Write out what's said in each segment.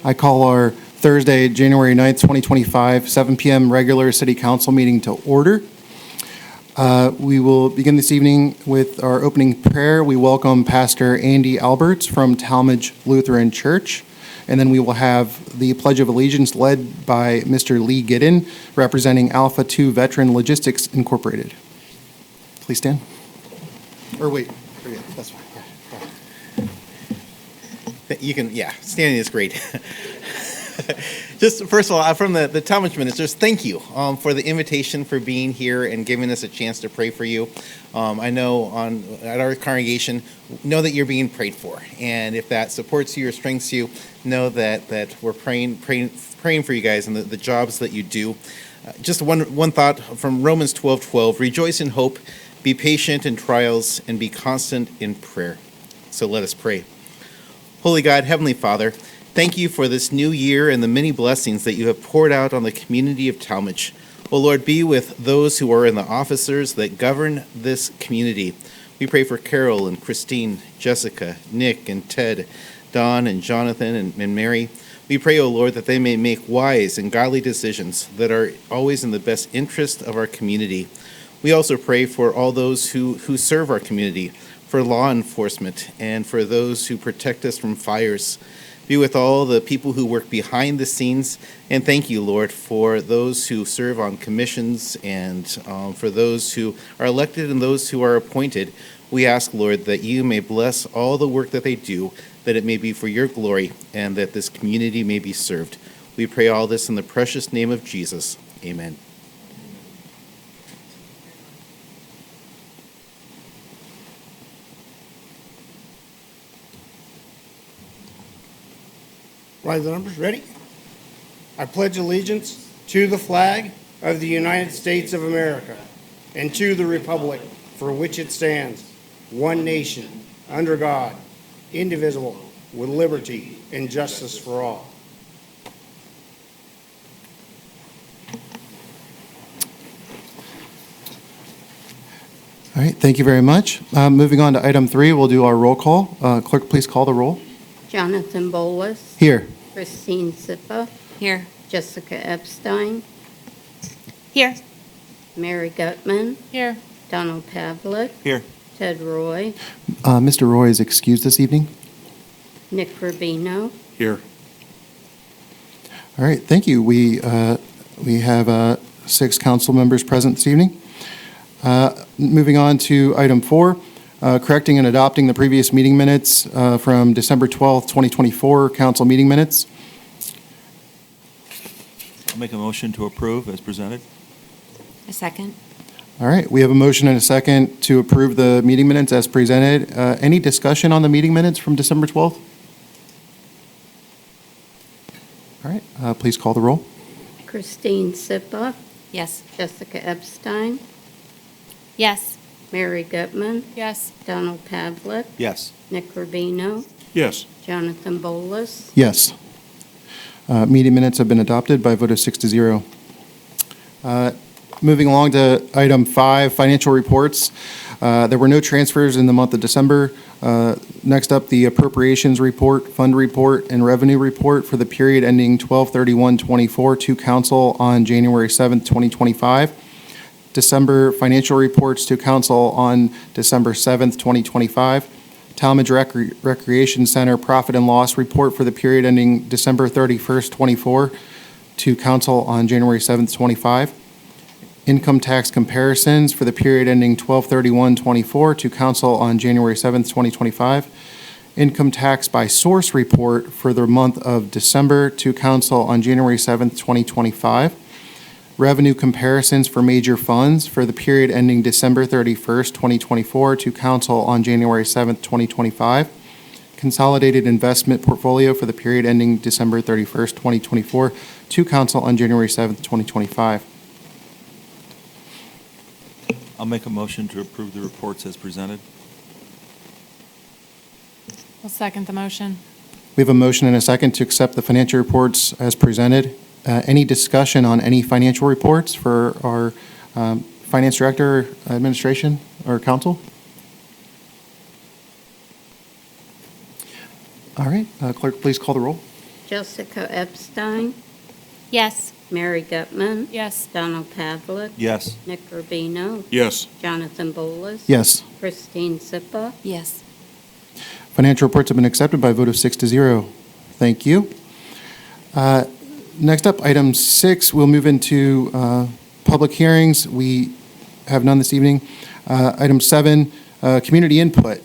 I call our Thursday, January 9th, 2025, 7 p.m. regular City Council meeting to order. We will begin this evening with our opening prayer. We welcome Pastor Andy Alberts from Tallmadge Lutheran Church. And then we will have the Pledge of Allegiance led by Mr. Lee Giddin, representing Alpha 2 Veteran Logistics Incorporated. Please stand. Or wait, forget, that's fine. You can, standing is great. Just first of all, from the Tallmadge ministers, thank you for the invitation, for being here and giving us a chance to pray for you. I know at our congregation, know that you're being prayed for, and if that supports you or strengthens you, know that we're praying for you guys and the jobs that you do. Just one thought from Romans 12:12: rejoice in hope, be patient in trials, and be constant in prayer. So let us pray. Holy God, Heavenly Father, thank you for this new year and the many blessings that you have poured out on the community of Tallmadge. Oh Lord, be with those who are in the officers that govern this community. We pray for Carol and Christine, Jessica, Nick and Ted, Don and Jonathan and Mary. We pray, oh Lord, that they may make wise and godly decisions that are always in the best interest of our community. We also pray for all those who serve our community, for law enforcement, and for those who protect us from fires. Be with all the people who work behind the scenes, and thank you, Lord, for those who serve on commissions and for those who are elected and those who are appointed. We ask, Lord, that you may bless all the work that they do, that it may be for your glory, and that this community may be served. We pray all this in the precious name of Jesus. Amen. Rise the numbers. Ready? I pledge allegiance to the flag of the United States of America and to the republic for which it stands, one nation, under God, indivisible, with liberty and justice for all. All right, thank you very much. Moving on to item 3, we'll do our roll call. Clerk, please call the roll. Jonathan Bolus. Here. Christine Sippa. Here. Jessica Epstein. Here. Mary Gutman. Here. Donald Pavlik. Here. Ted Roy. Mr. Roy is excused this evening. Nick Rubino. Here. All right, thank you. We have 6 council members present this evening. Moving on to item 4, correcting and adopting the previous meeting minutes from December 12th, 2024, council meeting minutes. I'll make a motion to approve as presented. A second. All right, we have a motion and a second to approve the meeting minutes as presented. Any discussion on the meeting minutes from December 12th? All right, please call the roll. Christine Sippa. Yes. Jessica Epstein. Yes. Mary Gutman. Yes. Donald Pavlik. Yes. Nick Rubino. Yes. Jonathan Bolus. Yes. Meeting minutes have been adopted by a vote of 6-0. Moving along to item 5, financial reports. There were no transfers in the month of December. Next up, the appropriations report, fund report, and revenue report for the period ending 12/31/24 to council on January 7th, 2025. December financial reports to council on December 7th, 2025. Tallmadge Recreation Center profit and loss report for the period ending December 31st, 24 to council on January 7th, 25. Income tax comparisons for the period ending 12/31/24 to council on January 7th, 2025. Income tax by source report for the month of December to council on January 7th, 2025. Revenue comparisons for major funds for the period ending December 31st, 2024 to council on January 7th, 2025. Consolidated investment portfolio for the period ending December 31st, 2024 to council on January 7th, 2025. I'll make a motion to approve the reports as presented. I'll second the motion. We have a motion and a second to accept the financial reports as presented. Any discussion on any financial reports for our finance director, administration, or council? All right, clerk, please call the roll. Jessica Epstein, Yes. Mary Gutman, Yes. Donald Pavlik, Yes. Nick Rubino, Yes. Jonathan Bolus. Yes. Christine Sipa. Yes. Financial reports have been accepted by a vote of 6-0. Thank you. Next up, item 6, we'll move into public hearings. We have none this evening. Item 7, community input.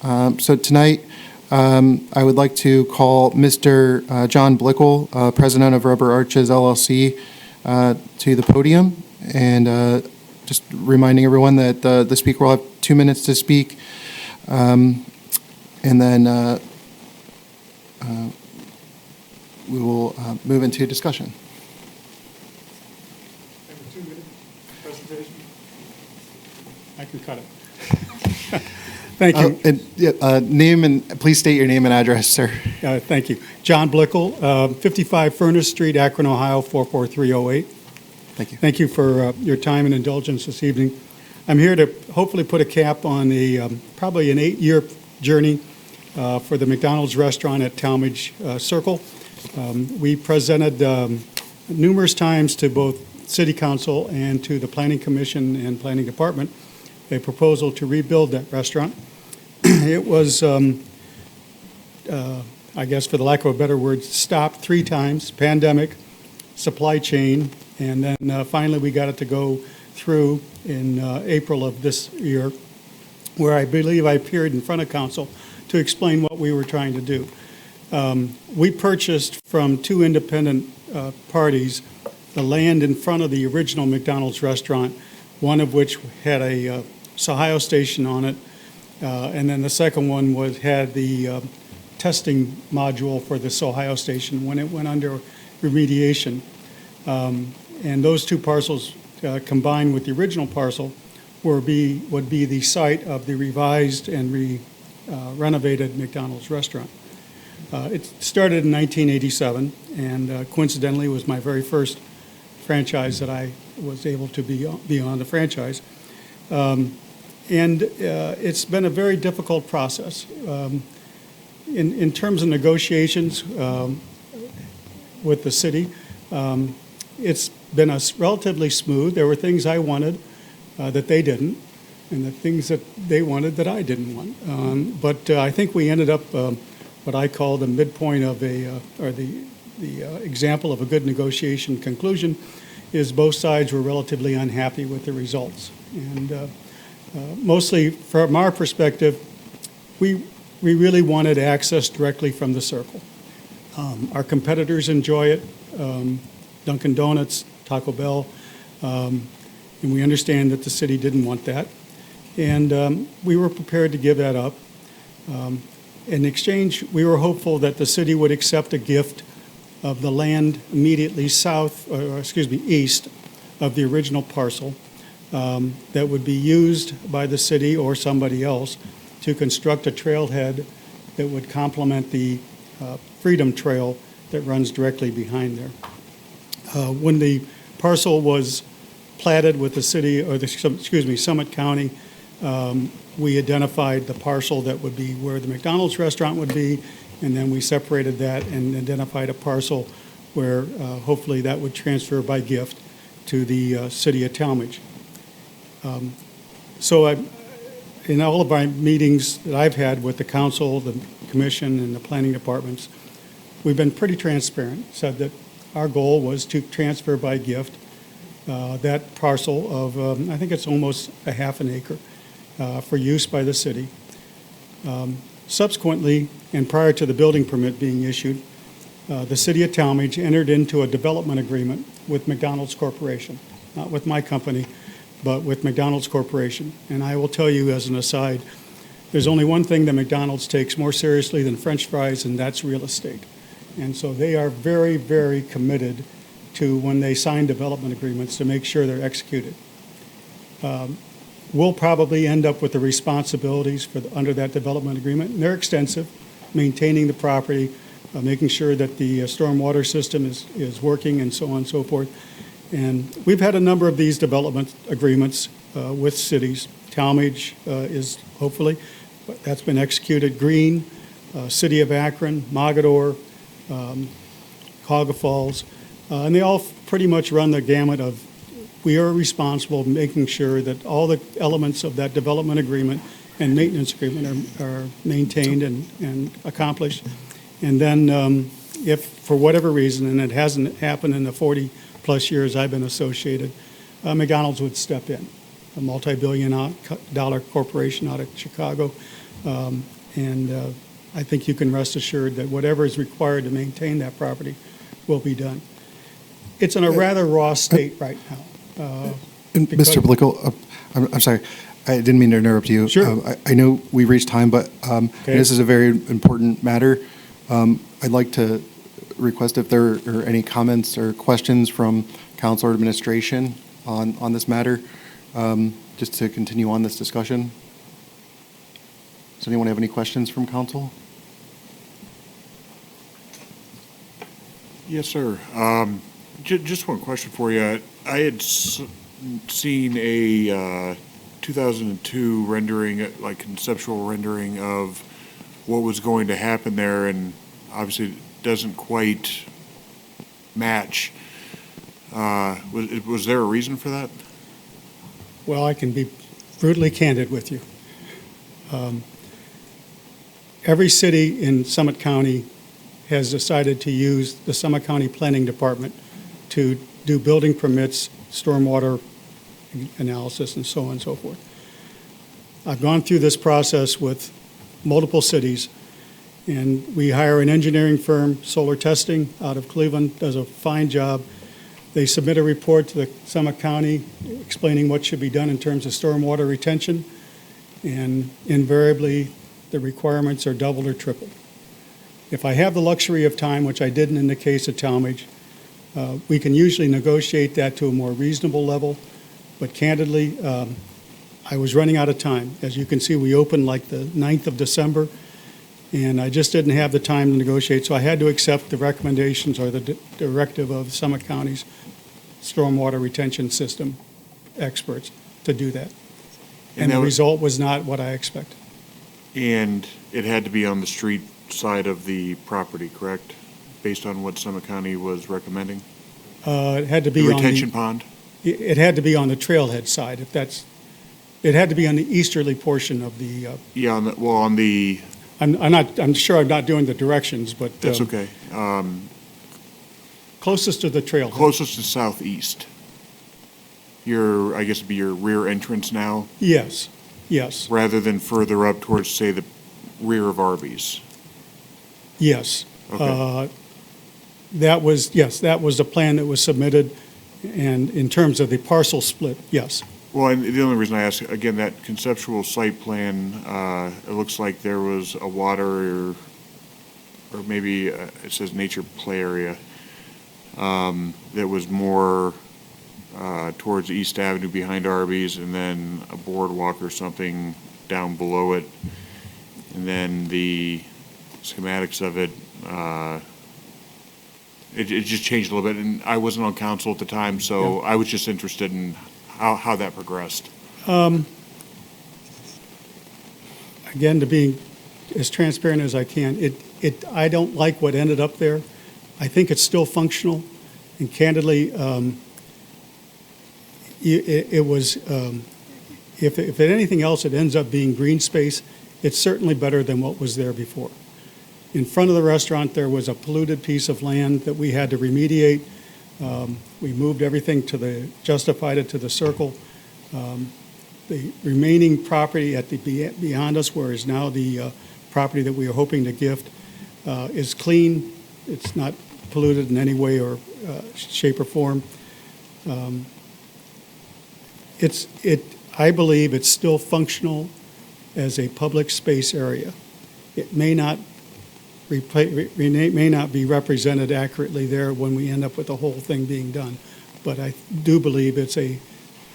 So tonight, I would like to call Mr. John Blickel, president of Rubber Arches LLC, to the podium. And just reminding everyone that the speaker will have 2 minutes to speak. And then we will move into discussion. Have a 2-minute presentation? I can cut it. Thank you. Name and please state your name and address, sir. Thank you. John Blickel, 55 Furnace Street, Akron, Ohio, 44308. Thank you. Thank you for your time and indulgence this evening. I'm here to hopefully put a cap on probably an 8-year journey for the McDonald's restaurant at Tallmadge Circle. We presented numerous times to both City Council and to the Planning Commission and Planning Department a proposal to rebuild that restaurant. It was, I guess for the lack of a better word, stopped 3 times, pandemic, supply chain, and then finally we got it to go through in April of this year, where I believe I appeared in front of council to explain what we were trying to do. We purchased from 2 independent parties the land in front of the original McDonald's restaurant, one of which had a Ohio station on it, and then the second one had the testing module for this Ohio station when it went under remediation. And those 2 parcels combined with the original parcel would be the site of the revised and renovated McDonald's restaurant. It started in 1987, and coincidentally was my very first franchise that I was able to be on the franchise. And it's been a very difficult process. In terms of negotiations with the city, it's been relatively smooth. There were things I wanted that they didn't, and the things that they wanted that I didn't want. But I think we ended up what I call the midpoint of the example of a good negotiation conclusion is both sides were relatively unhappy with the results. And mostly from our perspective, we really wanted access directly from the circle. Our competitors enjoy it, Dunkin' Donuts, Taco Bell, and we understand that the city didn't want that. And we were prepared to give that up. In exchange, we were hopeful that the city would accept a gift of the land immediately east of the original parcel that would be used by the city or somebody else to construct a trailhead that would complement the Freedom Trail that runs directly behind there. When the parcel was platted with the city, or Summit County, we identified the parcel that would be where the McDonald's restaurant would be, and then we separated that and identified a parcel where hopefully that would transfer by gift to the city of Tallmadge. So in all of our meetings that I've had with the council, the commission, and the planning departments, we've been pretty transparent, said that our goal was to transfer by gift that parcel of, I think it's almost a half an acre, for use by the city. Subsequently, and prior to the building permit being issued, the city of Tallmadge entered into a development agreement with McDonald's Corporation, not with my company, but with McDonald's Corporation. And I will tell you as an aside, there's only one thing that McDonald's takes more seriously than French fries, and that's real estate. And so they are very, very committed to, when they sign development agreements, to make sure they're executed. We'll probably end up with the responsibilities under that development agreement, and they're extensive, maintaining the property, making sure that the stormwater system is working, and so on and so forth. And we've had a number of these development agreements with cities. Tallmadge is hopefully, that's been executed. Green, City of Akron, Mogador, Cauga Falls, and they all pretty much run the gamut of, we are responsible for making sure that all the elements of that development agreement and maintenance agreement are maintained and accomplished. And then if, for whatever reason, and it hasn't happened in the 40-plus years I've been associated, McDonald's would step in, a multi-billion-dollar corporation out of Chicago. And I think you can rest assured that whatever is required to maintain that property will be done. It's in a rather raw state right now. And because- Mr. Blickel, I'm sorry, I didn't mean to interrupt you. Sure. I know we reached time, but this is a very important matter. I'd like to request if there are any comments or questions from council or administration on this matter, just to continue on this discussion. Does anyone have any questions from council? Yes, sir. Just one question for you. I had seen a 2002 rendering, like conceptual rendering of what was going to happen there, and obviously it doesn't quite match. Was there a reason for that? Well, I can be brutally candid with you. Every city in Summit County has decided to use the Summit County Planning Department to do building permits, stormwater analysis, and so on and so forth. I've gone through this process with multiple cities, and we hire an engineering firm, Solar Testing, out of Cleveland, does a fine job. They submit a report to the Summit County explaining what should be done in terms of stormwater retention, and invariably, the requirements are doubled or tripled. If I have the luxury of time, which I didn't in the case of Tallmadge, we can usually negotiate that to a more reasonable level, but candidly, I was running out of time. As you can see, we opened like the 9th of December, and I just didn't have the time to negotiate, so I had to accept the recommendations or the directive of Summit County's stormwater retention system experts to do that. And the result was not what I expected. And it had to be on the street side of the property, correct? Based on what Summit County was recommending? It had to be The on retention pond? It had to be on the trailhead side, it had to be on the easterly portion of the, Yeah, on the, I'm sure I'm not doing the directions, but. that's okay. Closest to the trailhead. Closest to southeast. I guess it'd be your rear entrance now, Yes, yes, rather than further up towards, say, the rear of Arby's. yes. Okay. That was the plan that was submitted, and in terms of the parcel split, yes. Well, and the only reason I ask, again, that conceptual site plan, it looks like there was a water or maybe it says nature play area that was more towards East Avenue behind Arby's, and then a boardwalk or something down below it. And then the schematics of it, it just changed a little bit. And I wasn't on council at the time, so I was just interested in how that progressed. Again, to be as transparent as I can, I don't like what ended up there. I think it's still functional, and candidly, it was, if anything else, it ends up being green space. It's certainly better than what was there before. In front of the restaurant, there was a polluted piece of land that we had to remediate. We moved everything justified it to the circle. The remaining property beyond us, where is now the property that we are hoping to gift, is clean. It's not polluted in any way or shape or form. I believe it's still functional as a public space area. It may not be represented accurately there when we end up with the whole thing being done, but I do believe it's a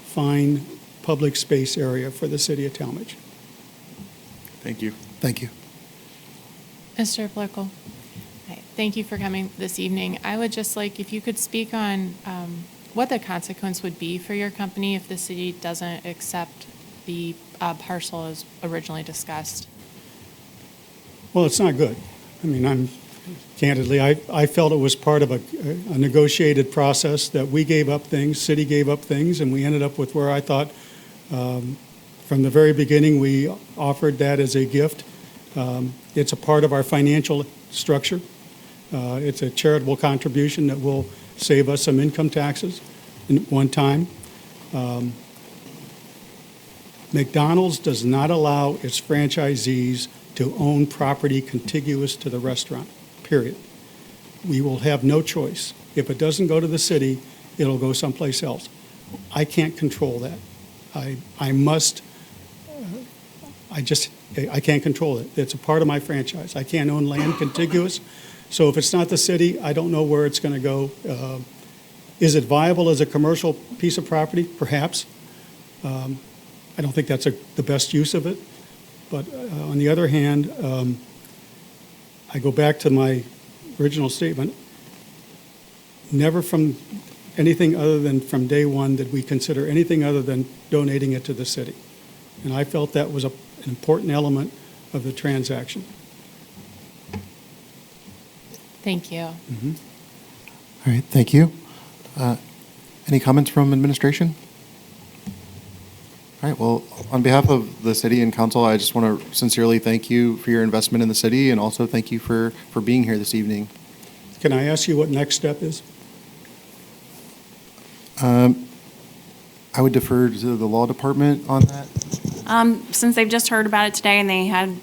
fine public space area for the city of Tallmadge. Thank you. Thank you. Mr. Blickel. Hi, thank you for coming this evening. I would just like, if you could speak on what the consequence would be for your company if the city doesn't accept the parcel as originally discussed. Well, it's not good. I mean, candidly, I felt it was part of a negotiated process that we gave up things, city gave up things, and we ended up with where I thought, from the very beginning, we offered that as a gift. It's a part of our financial structure. It's a charitable contribution that will save us some income taxes in one time. McDonald's does not allow its franchisees to own property contiguous to the restaurant, period. We will have no choice. If it doesn't go to the city, it'll go someplace else. I can't control that. I can't control it. It's a part of my franchise. I can't own land contiguous. So if it's not the city, I don't know where it's going to go. Is it viable as a commercial piece of property? Perhaps. I don't think that's the best use of it. But on the other hand, I go back to my original statement. Never from anything other than from day one did we consider anything other than donating it to the city. And I felt that was an important element of the transaction. Thank you. All right, thank you. Any comments from administration? All right, well, on behalf of the city and council, I just want to sincerely thank you for your investment in the city, and also thank you for being here this evening. Can I ask you what next step is? I would defer to the law department on that. Since they've just heard about it today and they had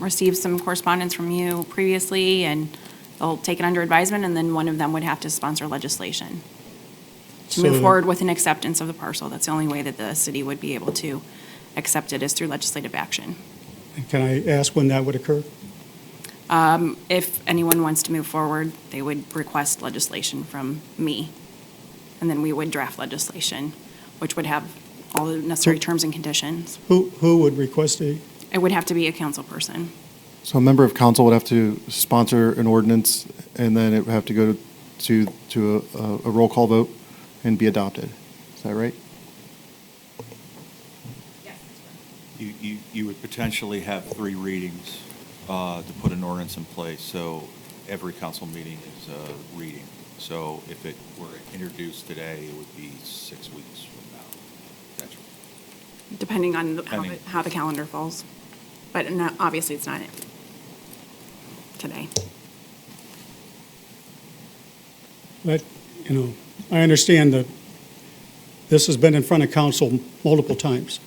received some correspondence from you previously, and they'll take it under advisement, and then one of them would have to sponsor legislation to move forward with an acceptance of the parcel. That's the only way that the city would be able to accept it, is through legislative action. Can I ask when that would occur? If anyone wants to move forward, they would request legislation from me, and then we would draft legislation, which would have all the necessary terms and conditions. Who would request a? It would have to be a council person. So a member of council would have to sponsor an ordinance, and then it would have to go to a roll call vote and be adopted. Is that right? You would potentially have 3 readings to put an ordinance in place, so every council meeting is a reading. So if it were introduced today, it would be 6 weeks from now. That's Depending on Depending. how the calendar falls. But obviously, it's not today. But, I understand that this has been in front of council multiple times.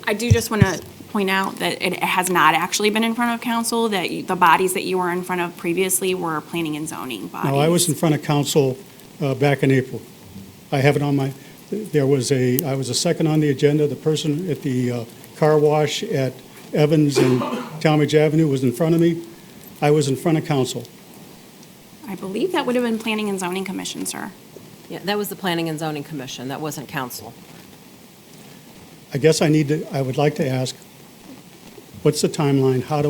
I do just want to point out that it has not actually been in front of council, that the bodies that you were in front of previously were planning and zoning bodies. Now, I was in front of council back in April. I have it on I was a second on the agenda. The person at the car wash at Evans and Tallmadge Avenue was in front of me. I was in front of council. I believe that would have been planning and zoning commission, sir. Yeah, that was the Planning and Zoning Commission. That wasn't council. I guess I would like to ask, what's the timeline? How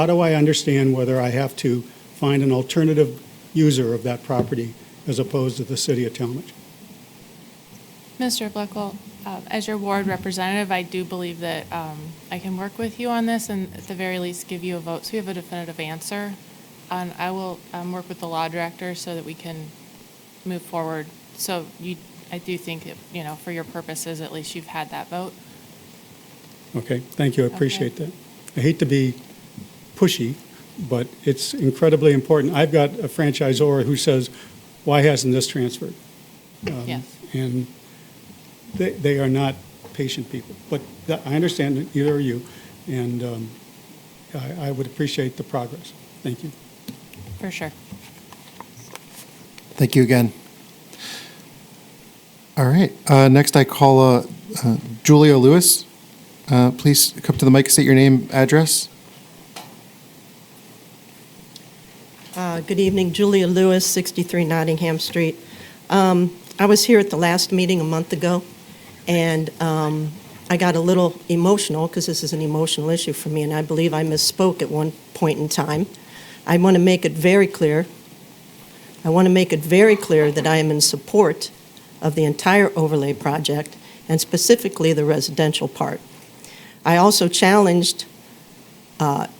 do I understand whether I have to find an alternative user of that property as opposed to the city of Tallmadge? Mr. Bleckel, as your ward representative, I do believe that I can work with you on this and at the very least give you a vote so we have a definitive answer. And I will work with the law director so that we can move forward. So I do think, for your purposes, at least you've had that vote. Okay, thank you, I appreciate that. I hate to be pushy, but it's incredibly important. I've got a franchisor who says, why hasn't this transferred? Yes. And they are not patient people. But I understand that neither are you, and I would appreciate the progress. Thank you. For sure. Thank you again. All right, next I call Julia Lewis. Please come to the mic, state your name, address. Good evening, Julia Lewis, 63 Nottingham Street. I was here at the last meeting a month ago, and I got a little emotional because this is an emotional issue for me, and I believe I misspoke at one point in time. I want to make it very clear. I want to make it very clear that I am in support of the entire overlay project, and specifically the residential part. I also challenged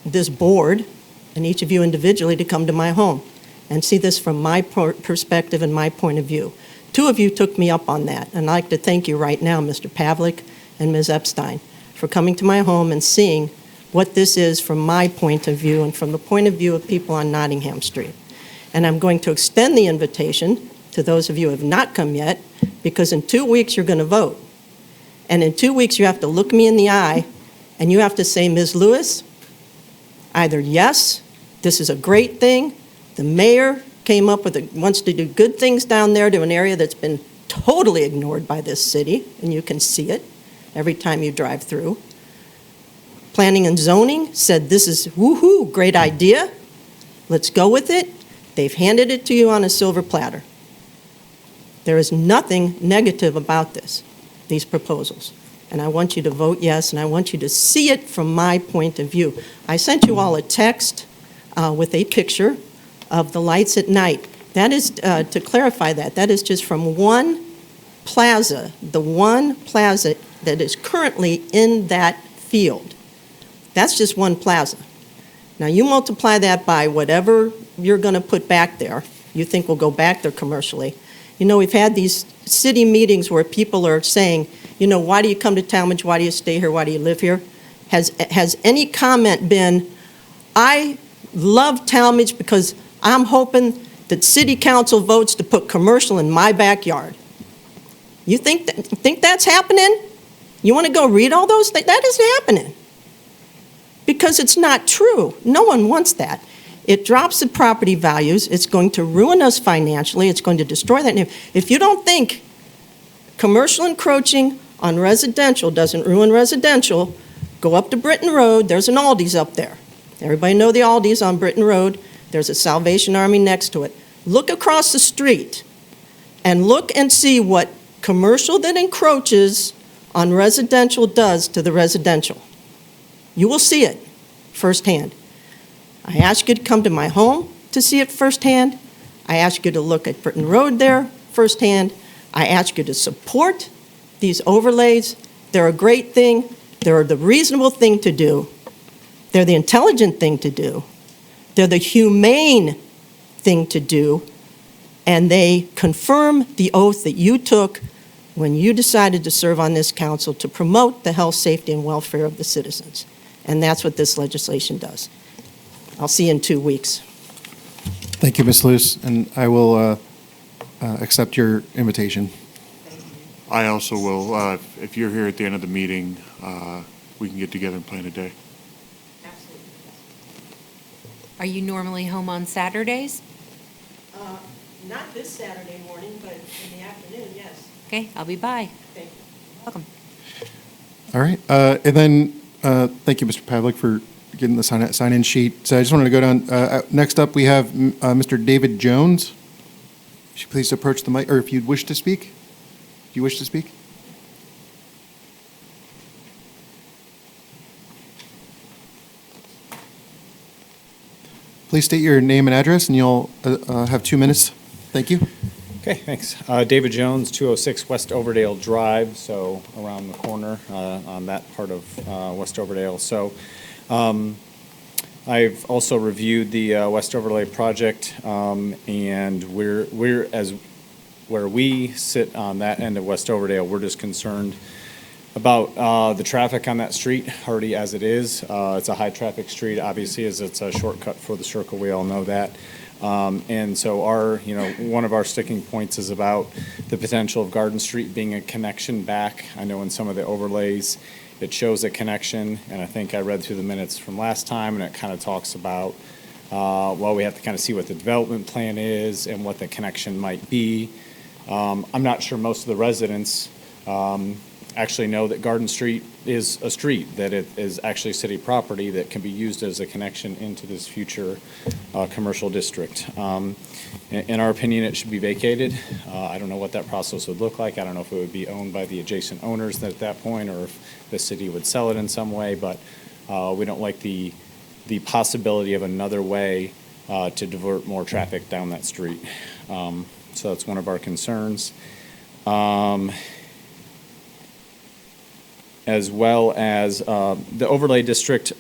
this board and each of you individually to come to my home and see this from my perspective and my point of view. 2 of you took me up on that, and I'd like to thank you right now, Mr. Pavlik and Ms. Epstein, for coming to my home and seeing what this is from my point of view and from the point of view of people on Nottingham Street. And I'm going to extend the invitation to those of you who have not come yet, because in 2 weeks you're going to vote. And in 2 weeks you have to look me in the eye and you have to say, Ms. Lewis, either yes, this is a great thing, the mayor came up with wants to do good things down there to an area that's been totally ignored by this city, and you can see it every time you drive through. Planning and zoning said this is woohoo, great idea, let's go with it. They've handed it to you on a silver platter. There is nothing negative about these proposals. And I want you to vote yes, and I want you to see it from my point of view. I sent you all a text with a picture of the lights at night. That is, to clarify that is just from one plaza, the one plaza that is currently in that field. That's just one plaza. Now you multiply that by whatever you're going to put back there, you think will go back there commercially. You know, we've had these city meetings where people are saying, you know, why do you come to Tallmadge? Why do you stay here? Why do you live here? Has any comment been, I love Tallmadge because I'm hoping that city council votes to put commercial in my backyard? You think that's happening? You want to go read all those things? That isn't happening. Because it's not true. No one wants that. It drops the property values. It's going to ruin us financially. It's going to destroy that. If you don't think commercial encroaching on residential doesn't ruin residential, go up to Britton Road. There's an Aldi's up there. Everybody know the Aldi's on Britton Road. There's a Salvation Army next to it. Look across the street and look and see what commercial that encroaches on residential does to the residential. You will see it firsthand. I ask you to come to my home to see it firsthand. I ask you to look at Britton Road there firsthand. I ask you to support these overlays. They're a great thing. They're the reasonable thing to do. They're the intelligent thing to do. They're the humane thing to do. And they confirm the oath that you took when you decided to serve on this council to promote the health, safety, and welfare of the citizens. And that's what this legislation does. I'll see you in 2 weeks. Thank you, Ms. Luce, and I will accept your invitation. I also will, if you're here at the end of the meeting, we can get together and plan a day. Are you normally home on Saturdays? Not this Saturday morning, but in the afternoon, yes. Okay, I'll be by. Thank you. Welcome. All right, and then thank you, Mr. Pavlik, for getting the sign-in sheet. So I just wanted to go down. Next up, we have Mr. David Jones. Would you please approach the mic, or if you'd wish to speak? Do you wish to speak? Please state your name and address, and you'll have 2 minutes. Thank you. Okay, thanks. David Jones, 206 West Overdale Drive, so around the corner on that part of West Overdale. So I've also reviewed the West Overlay project, and we're as where we sit on that end of West Overdale, we're just concerned about the traffic on that street already as it is. It's a high-traffic street, obviously, as it's a shortcut for the circle. We all know that. And so one of our sticking points is about the potential of Garden Street being a connection back. I know in some of the overlays, it shows a connection, and I think I read through the minutes from last time, and it kind of talks about, we have to kind of see what the development plan is and what the connection might be. I'm not sure most of the residents actually know that Garden Street is a street, that it is actually city property that can be used as a connection into this future commercial district. In our opinion, it should be vacated. I don't know what that process would look like. I don't know if it would be owned by the adjacent owners at that point, or if the city would sell it in some way, but we don't like the possibility of another way to divert more traffic down that street. So that's one of our concerns. As well as the overlay district,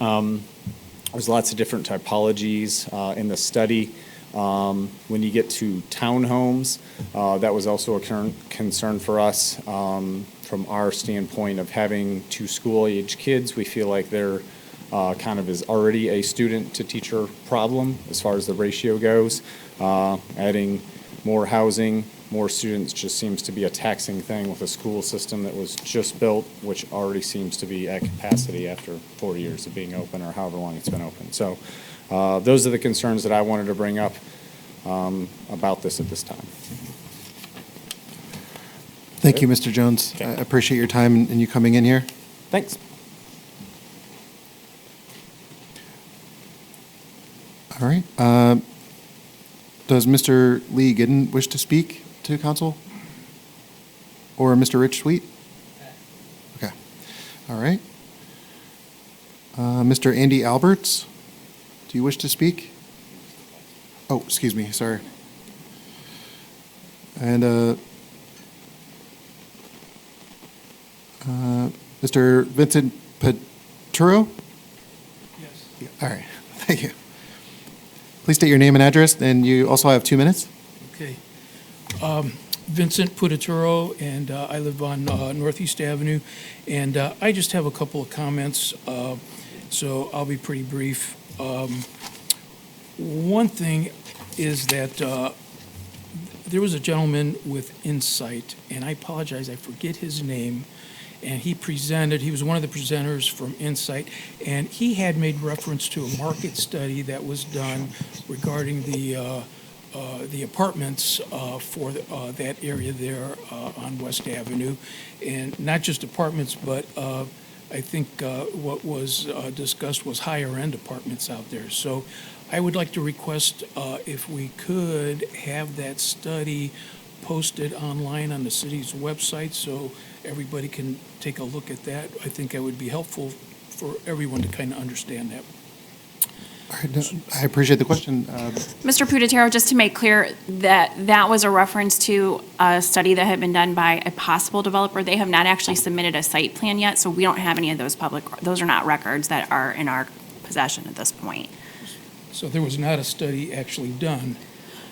There's lots of different typologies in the study. When you get to townhomes, that was also a concern for us. From our standpoint of having two school-age kids, we feel like they're kind of is already a student-to-teacher problem as far as the ratio goes. Adding more housing, more students just seems to be a taxing thing with a school system that was just built, which already seems to be at capacity after 40 years of being open or however long it's been open. So those are the concerns that I wanted to bring up about this at this time. Thank you, Mr. Jones. Okay. I appreciate your time and you coming in here. Thanks. All right. Does Mr. Lee Giddens wish to speak to council? Or Mr. Rich Sweet? Okay. All right. Mr. Andy Alberts, do you wish to speak? Oh, excuse me, sorry. And Mr. Vincent Peturo? Yes. Yeah, all right, thank you. Please state your name and address, and you also have 2 minutes. Okay. Vincent Putaturo, and I live on Northeast Avenue, and I just have a couple of comments, so I'll be pretty brief. One thing is that there was a gentleman with insight, and I apologize, I forget his name, and he was one of the presenters from Insight, and he had made reference to a market study that was done regarding the apartments for that area there on West Avenue, and not just apartments, but I think what was discussed was higher-end apartments out there. So I would like to request if we could have that study posted online on the city's website so everybody can take a look at that. I think that would be helpful for everyone to kind of understand that. All right, no, I appreciate the question. Mr. Putatero, just to make clear that that was a reference to a study that had been done by a possible developer. They have not actually submitted a site plan yet, so we don't have any of those those are not records that are in our possession at this point. So there was not a study actually done?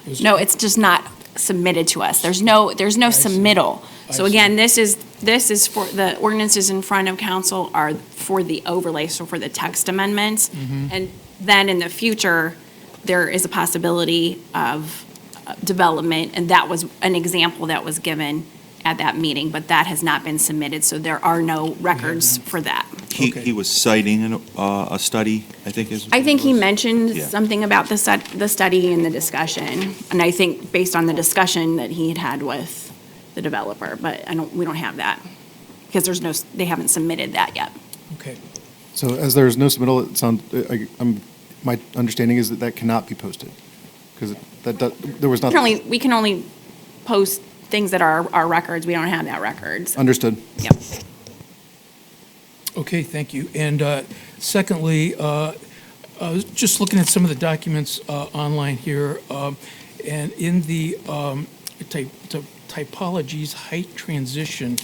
It was- No, it's just not submitted to us. There's no submittal. So again, this is for, the ordinances in front of council are for the overlay, so for the text amendments. And then in the future, there is a possibility of development, and that was an example that was given at that meeting, but that has not been submitted, so there are no records for that. Okay. He was citing a study, I think is. I think he mentioned Yeah. something about the study and the discussion, and I think based on the discussion that he had with the developer, but we don't have that, because they haven't submitted that yet. Okay. So as there is no submittal, it sounds, my understanding is that that cannot be posted, because there was nothing. We can only post things that are our records, we don't have that records. Understood. Yep. Okay, thank you. And secondly, I was just looking at some of the documents online here, and in the typologies height transition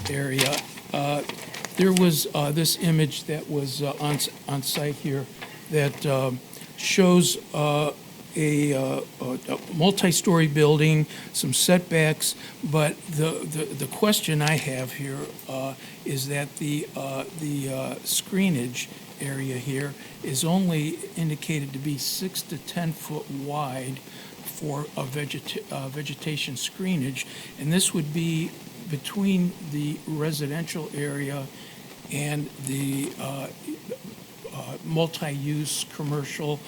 area, there was this image that was on site here that shows a multi-story building, some setbacks, but the question I have here is that the screenage area here is only indicated to be 6 to 10 foot wide for a vegetation screenage, and this would be between the residential area and the multi-use commercial,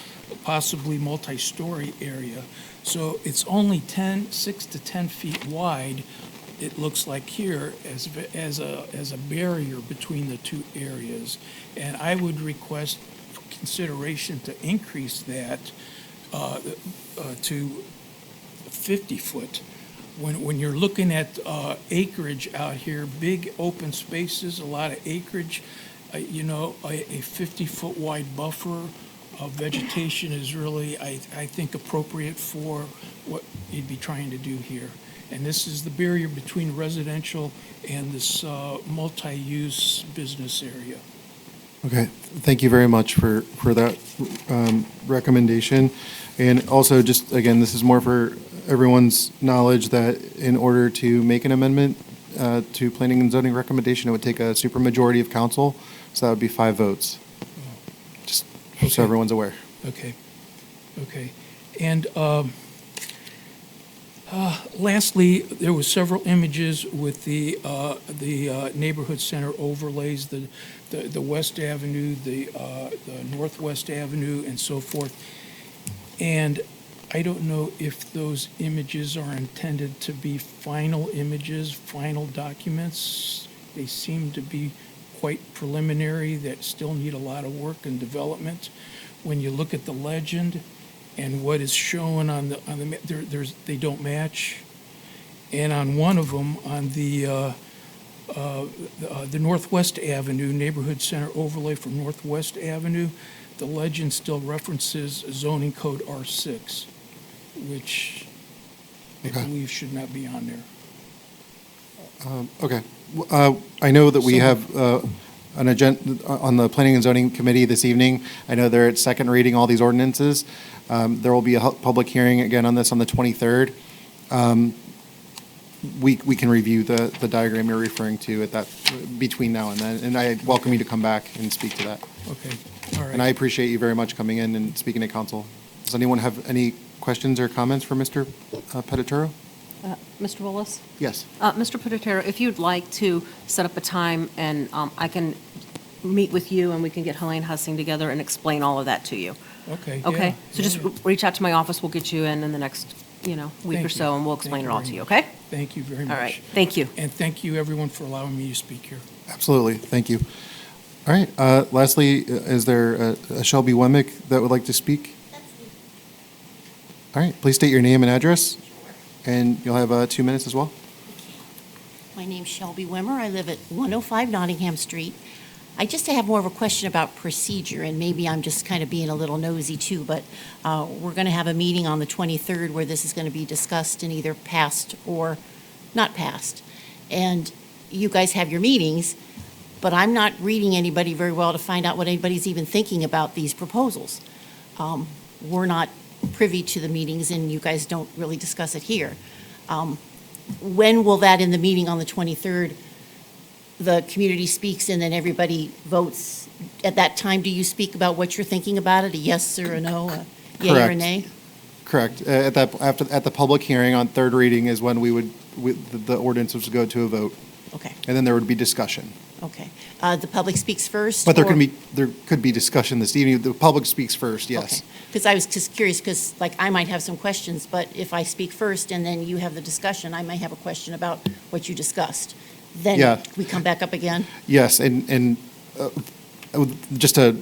possibly multi-story area. So it's only 6 to 10 feet wide, it looks like here, as a barrier between the two areas. And I would request consideration to increase that to 50 foot. When you're looking at acreage out here, big open spaces, a lot of acreage, a 50-foot wide buffer of vegetation is really, I think, appropriate for what you'd be trying to do here. And this is the barrier between residential and this multi-use business area. Okay, thank you very much for that recommendation. And also, just, again, this is more for everyone's knowledge that in order to make an amendment to planning and zoning recommendation, it would take a supermajority of council, so that would be 5 votes. Just so Okay. everyone's aware. Okay, okay. And lastly, there were several images with the neighborhood center overlays, the West Avenue, the Northwest Avenue, and so forth. And I don't know if those images are intended to be final images, final documents. They seem to be quite preliminary, that still need a lot of work and development. When you look at the legend and what is shown on the they don't match. And on one of them, on the Northwest Avenue neighborhood center overlay for Northwest Avenue, the legend still references zoning code R6, which I Okay. believe should not be on there. Okay. I know that we So- have an agenda on the Planning and Zoning Committee this evening. I know they're at second reading all these ordinances. There will be a public hearing again on this on the 23rd. We can review the diagram you're referring to at that, between now and then, and I welcome you to come back and speak to that. Okay, all right. And I appreciate you very much coming in and speaking to council. Does anyone have any questions or comments for Mr. Peditero? Mr. Willis? Yes. Mr. Patitero, if you'd like to set up a time and I can meet with you and we can get Helene Hussing together and explain all of that to you. Okay. Okay? yeah, So just yeah. reach out to my office, we'll get you in the next, week Thank or so, you. and we'll Thank explain you it all very to you, much. okay? Thank you very much. All right, thank you. And thank you, everyone, for allowing me to speak here. Absolutely, thank you. All right, lastly, is there a Shelby Wemmick that would like to speak? All right, please state your name and address, and you'll have 2 minutes as well. My name's Shelby Wimmer. I live at 105 Nottingham Street. I just have more of a question about procedure, and maybe I'm just kind of being a little nosy too, but we're going to have a meeting on the 23rd where this is going to be discussed and either passed or not passed. And you guys have your meetings, but I'm not reading anybody very well to find out what anybody's even thinking about these proposals. We're not privy to the meetings, and you guys don't really discuss it here. When will that, in the meeting on the 23rd, the community speaks and then everybody votes? At that time, do you speak about what you're thinking about it, a yes or a no, a yea or a Correct. nay? Correct. At the public hearing on third reading is when the ordinances would go to a vote, Okay, and then there would be discussion. okay. The public speaks first? But there or- could be discussion this evening. The public speaks first, yes. Because I was just curious, because like I might have some questions, but if I speak first and then you have the discussion, I might have a question about what you discussed. Yeah. Then we come back up again? Yes, and just to,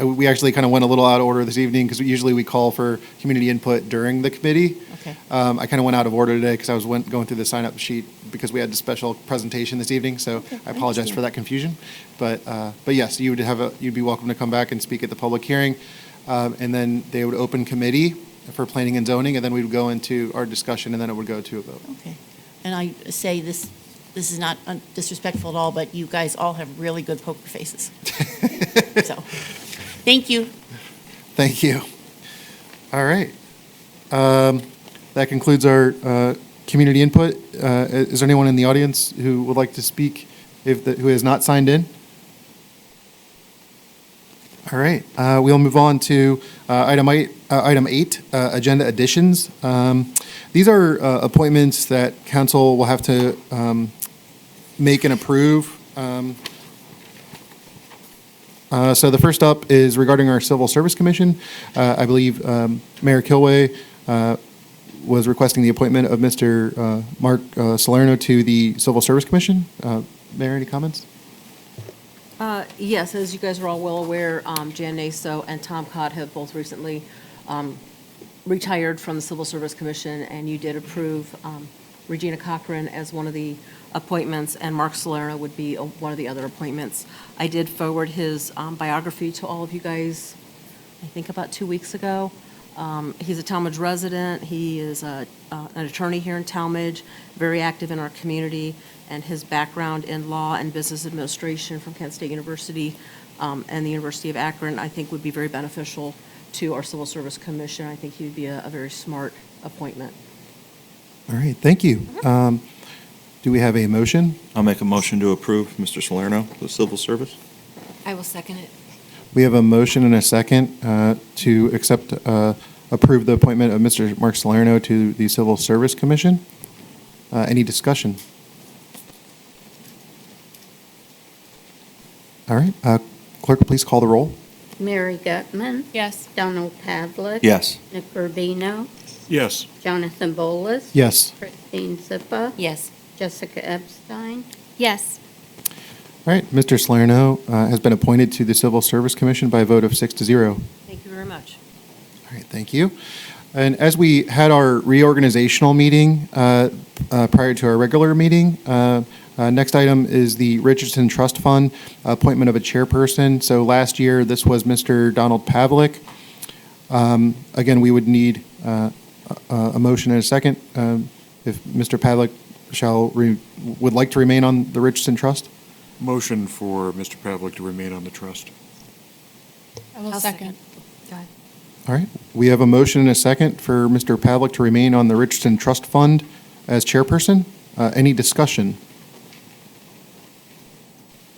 we actually kind of went a little out of order this evening because usually we call for community input during the committee. Okay. I kind of went out of order today because I was going through the sign-up sheet because we had the special presentation this evening, so Okay, I I apologize for understand. that confusion. But yes, you'd be welcome to come back and speak at the public hearing, and then they would open committee for planning and zoning, and then we would go into our discussion, and then it would go to a vote. Okay. And I say this is not disrespectful at all, but you guys all have really good poker faces. So, thank you. Thank you. All right. That concludes our community input. Is there anyone in the audience who would like to speak who has not signed in? All right. We'll move on to item 8, agenda additions. These are appointments that council will have to make and approve. So the first up is regarding our Civil Service Commission. I believe Mayor Kilway was requesting the appointment of Mr. Mark Salerno to the Civil Service Commission. Mayor, any comments? Yes, as you guys are all well aware, Jan Naso and Tom Cott have both recently retired from the Civil Service Commission, and you did approve Regina Cochran as one of the appointments, and Mark Salerno would be one of the other appointments. I did forward his biography to all of you guys, I think about 2 weeks ago. He's a Tallmadge resident. He is an attorney here in Tallmadge, very active in our community, and his background in law and business administration from Kent State University and the University of Akron, I think would be very beneficial to our Civil Service Commission. I think he would be a very smart appointment. All right, thank you. Do we have a motion? I'll make a motion to approve Mr. Salerno, the civil service. I will second it. We have a motion and a second to approve the appointment of Mr. Mark Salerno to the Civil Service Commission. Any discussion? All right, clerk, please call the roll. Mary Gutman, Yes. Donald Pavlik. Yes. Nick Rubino, Yes. Jonathan Bolus. Yes. Christine Zippa. Yes. Jessica Epstein. Yes. All right, Mr. Salerno has been appointed to the Civil Service Commission by a vote of 6-0. Thank you very much. All right, thank you. And as we had our reorganizational meeting prior to our regular meeting, next item is the Richardson Trust Fund, appointment of a chairperson. So last year, this was Mr. Donald Pavlik. Again, we would need a motion and a second. If Mr. Pavlik would like to remain on the Richardson Trust? Motion for Mr. Pavlik to remain on the trust. I will I'll second. Go ahead. All right, we have a motion and a second for Mr. Pavlik to remain on the Richardson Trust Fund as chairperson. Any discussion?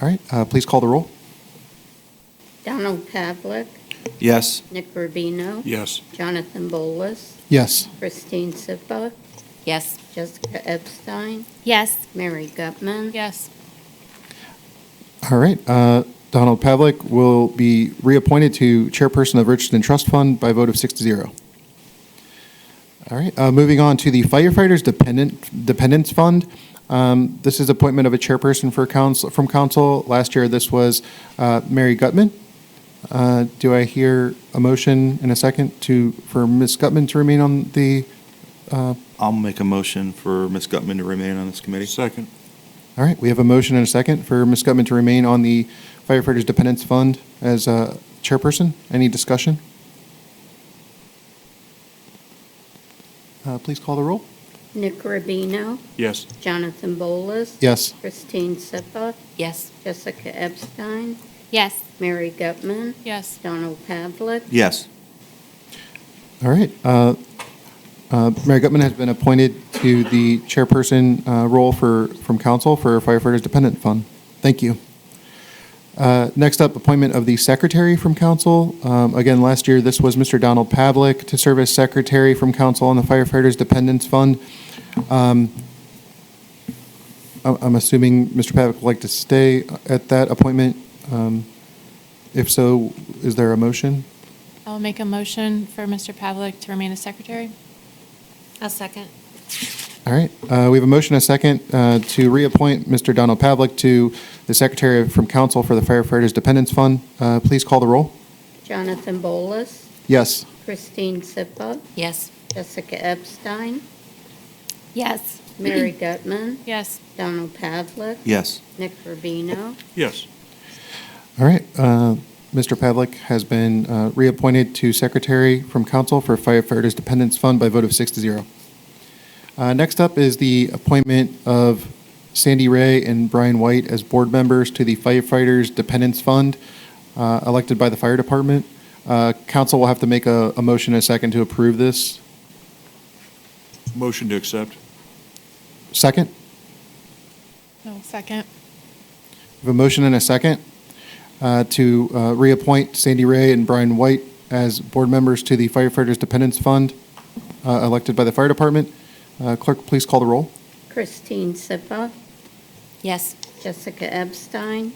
All right, please call the roll. Donald Pavlik, Yes. Nick Rubino, Yes. Jonathan Bolus, Yes. Christine Zippa, Yes. Jessica Epstein, Yes. Mary Gutman. Yes. All right, Donald Pavlik will be reappointed to chairperson of Richardson Trust Fund by a vote of 6-0. All right, moving on to the Firefighters Dependents Fund. This is appointment of a chairperson from council. Last year, this was Mary Gutman. Do I hear a motion and a second for Ms. Gutman to remain on the? I'll make a motion for Ms. Gutman to remain on this committee. Second. All right, we have a motion and a second for Ms. Gutman to remain on the Firefighters Dependents Fund as chairperson. Any discussion? Please call the roll. Nick Rubino, Yes. Jonathan Bolus. Yes. Christine Zippa, Yes. Jessica Epstein, Yes. Mary Gutman, Yes. Donald Pavlik. Yes. All right. Mary Gutman has been appointed to the chairperson role from council for Firefighters Dependent Fund. Thank you. Next up, appointment of the secretary from council. Again, last year, this was Mr. Donald Pavlik to serve as secretary from council on the Firefighters Dependents Fund. I'm assuming Mr. Pavlik would like to stay at that appointment. If so, is there a motion? I will make a motion for Mr. Pavlik to remain as secretary. I'll second. All right, we have a motion and a second to reappoint Mr. Donald Pavlik to the Secretary from Council for the Firefighters Dependents Fund. Please call the roll. Jonathan Bolus, Yes. Christine Zippa, Yes. Jessica Epstein, Yes. Mary Gutman, Yes. Donald Pavlik, Yes. Nick Rubino. Yes. All right, Mr. Pavlik has been reappointed to Secretary from Council for Firefighters Dependents Fund by a vote of 6-0. Next up is the appointment of Sandy Ray and Brian White as board members to the Firefighters Dependents Fund, elected by the fire department. Council will have to make a motion and a second to approve this. Motion to accept. Second? No, second. We have a motion and a second to reappoint Sandy Ray and Brian White as board members to the Firefighters Dependents Fund, elected by the fire department. Clerk, please call the roll. Christine Zippa, Yes. Jessica Epstein,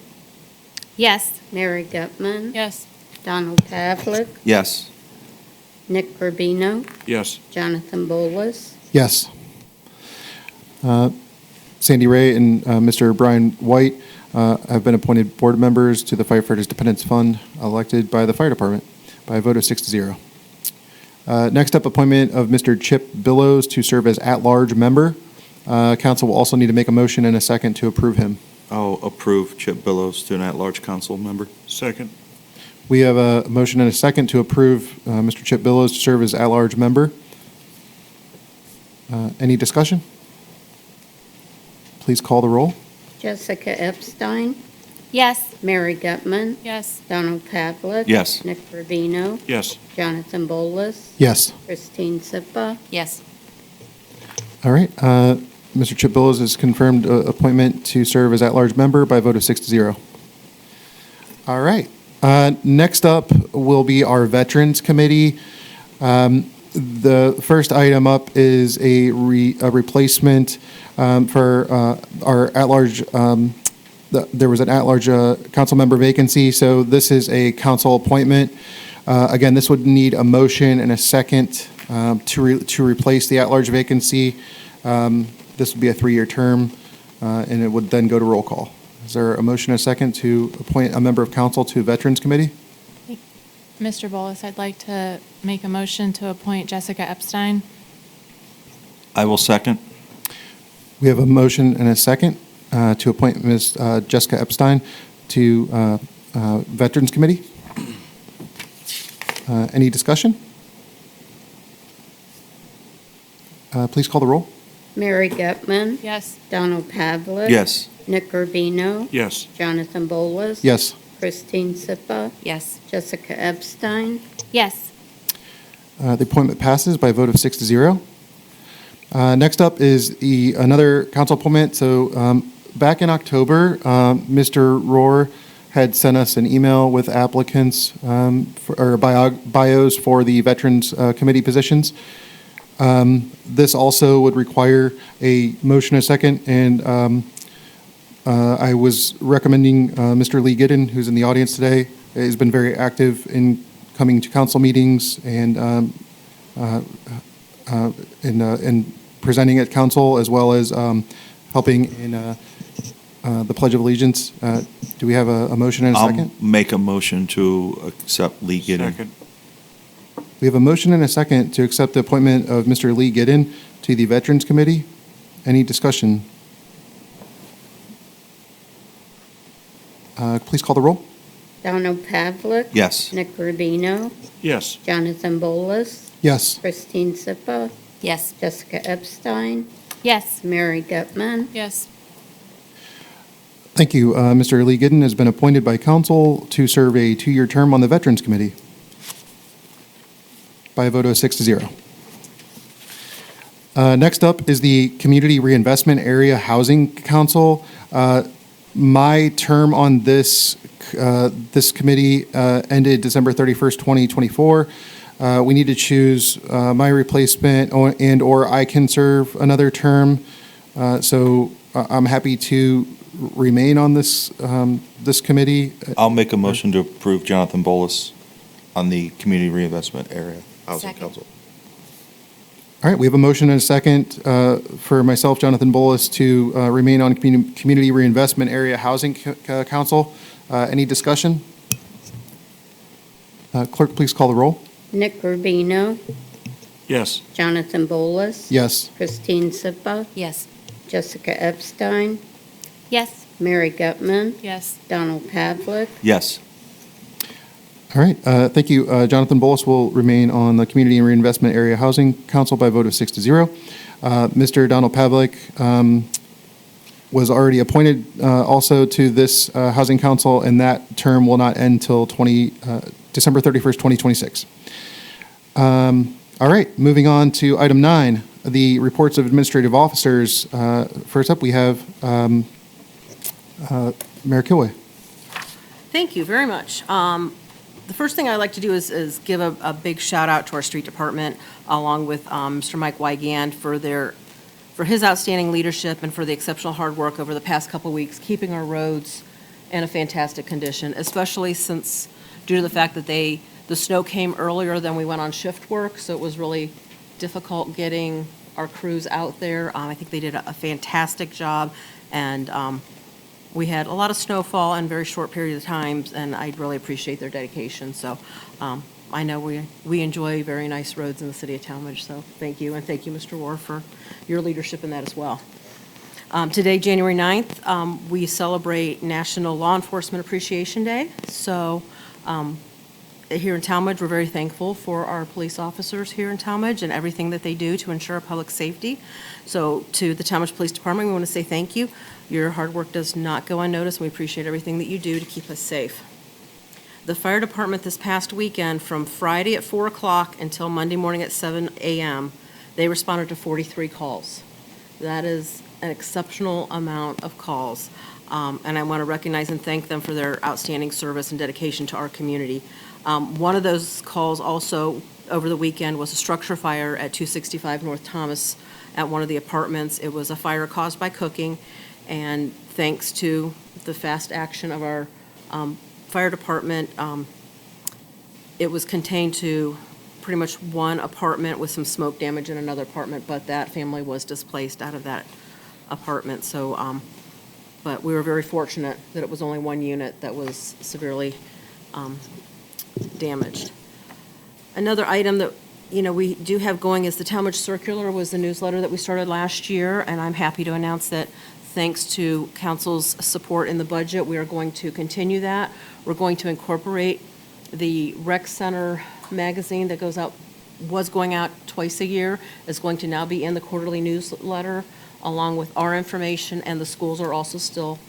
Yes. Mary Gutman, Yes. Donald Pavlik, Yes. Nick Rubino, Yes. Jonathan Bolus. Yes. Sandy Ray and Mr. Brian White have been appointed board members to the Firefighters Dependents Fund, elected by the fire department by a vote of 6-0. Next up, appointment of Mr. Chip Billows to serve as at-large member. Council will also need to make a motion and a second to approve him. I'll approve Chip Billows to an at-large council member. Second. We have a motion and a second to approve Mr. Chip Billows to serve as at-large member. Any discussion? Please call the roll. Jessica Epstein, Yes. Mary Gutman, Yes. Donald Pavlik. Yes. Nick Rubino, Yes. Jonathan Bolus, Yes. Christine Sipa, Yes. All right. Mr. Chip Billows has confirmed appointment to serve as at-large member by a vote of 6-0. All right. Next up will be our Veterans Committee. The first item up is a replacement for our at-large. There was an at-large council member vacancy, so this is a council appointment. Again, this would need a motion and a second to replace the at-large vacancy. This would be a 3-year term, and it would then go to roll call. Is there a motion and a second to appoint a member of council to Veterans Committee? Mr. Bolus, I'd like to make a motion to appoint Jessica Epstein. I will second. We have a motion and a second to appoint Ms. Jessica Epstein to Veterans Committee. Any discussion? Please call the roll. Mary Gutman, Yes. Donald Pavlik. Yes. Nick Rubino, Yes. Jonathan Bolus. Yes. Christine Sipa, Yes. Jessica Epstein, Yes. The appointment passes by a vote of 6-0. Next up is another council appointment. So back in October, Mr. Rohr had sent us an email with applicants or bios for the Veterans Committee positions. This also would require a motion and a second, and I was recommending Mr. Lee Giddon, who's in the audience today, has been very active in coming to council meetings and in presenting at council, as well as helping in the Pledge of Allegiance. Do we have a motion and a second? I'll make a motion to accept Lee Giddon. Second. We have a motion and a second to accept the appointment of Mr. Lee Giddon to the Veterans Committee. Any discussion? Please call the roll. Donald Pavlik. Yes. Nick Rubino, Yes. Jonathan Bolus, Yes. Christine Sipa, Yes. Jessica Epstein, Yes. Mary Gutman, Yes. Thank you. Mr. Lee Giddon has been appointed by council to serve a 2-year term on the Veterans Committee by a vote of 6-0. Next up is the Community Reinvestment Area Housing Council. My term on this committee ended December 31st, 2024. We need to choose my replacement and/or I can serve another term. So I'm happy to remain on this committee. I'll make a motion to approve Jonathan Bolus on the Community Reinvestment Area Housing Second. Council. All right, we have a motion and a second for myself, Jonathan Bolus, to remain on Community Reinvestment Area Housing Council. Any discussion? Clerk, please call the roll. Nick Rubino, Yes. Jonathan Bolus, Yes. Christine Sipa, Yes. Jessica Epstein, Yes. Mary Gutman, Yes. Donald Pavlik, Yes. All right, thank you. Jonathan Bolus will remain on the Community and Reinvestment Area Housing Council by a vote of 6-0. Mr. Donald Pavlik was already appointed also to this Housing Council, and that term will not end until December 31st, 2026. All right, moving on to item 9, the reports of administrative officers. First up, we have Mayor Kilway. Thank you very much. The first thing I'd like to do is give a big shout out to our street department, along with Mr. Mike Wygand for his outstanding leadership and for the exceptional hard work over the past couple weeks, keeping our roads in a fantastic condition, especially since, due to the fact that the snow came earlier than we went on shift work, so it was really difficult getting our crews out there. I think they did a fantastic job, and we had a lot of snowfall in a very short period of time, and I really appreciate their dedication. So I know we enjoy very nice roads in the city of Tallmadge, so thank you, and thank you, Mr. Rohr, for your leadership in that as well. Today, January 9th, we celebrate National Law Enforcement Appreciation Day. So here in Tallmadge, we're very thankful for our police officers here in Tallmadge and everything that they do to ensure public safety. So to the Tallmadge Police Department, we want to say thank you. Your hard work does not go unnoticed. We appreciate everything that you do to keep us safe. The fire department this past weekend, from Friday at 4 o'clock until Monday morning at 7 a.m., they responded to 43 calls. That is an exceptional amount of calls. And I want to recognize and thank them for their outstanding service and dedication to our community. One of those calls also over the weekend was a structure fire at 265 North Thomas at one of the apartments. It was a fire caused by cooking, and thanks to the fast action of our fire department, it was contained to pretty much one apartment with some smoke damage in another apartment, but that family was displaced out of that apartment. So, but we were very fortunate that it was only one unit that was severely damaged. Another item that, we do have going is the Tallmadge Circular was the newsletter that we started last year, and I'm happy to announce that thanks to council's support in the budget, we are going to continue that. We're going to incorporate the Rec Center magazine that was going out twice a year, is going to now be in the quarterly newsletter, along with our information, and the schools are also still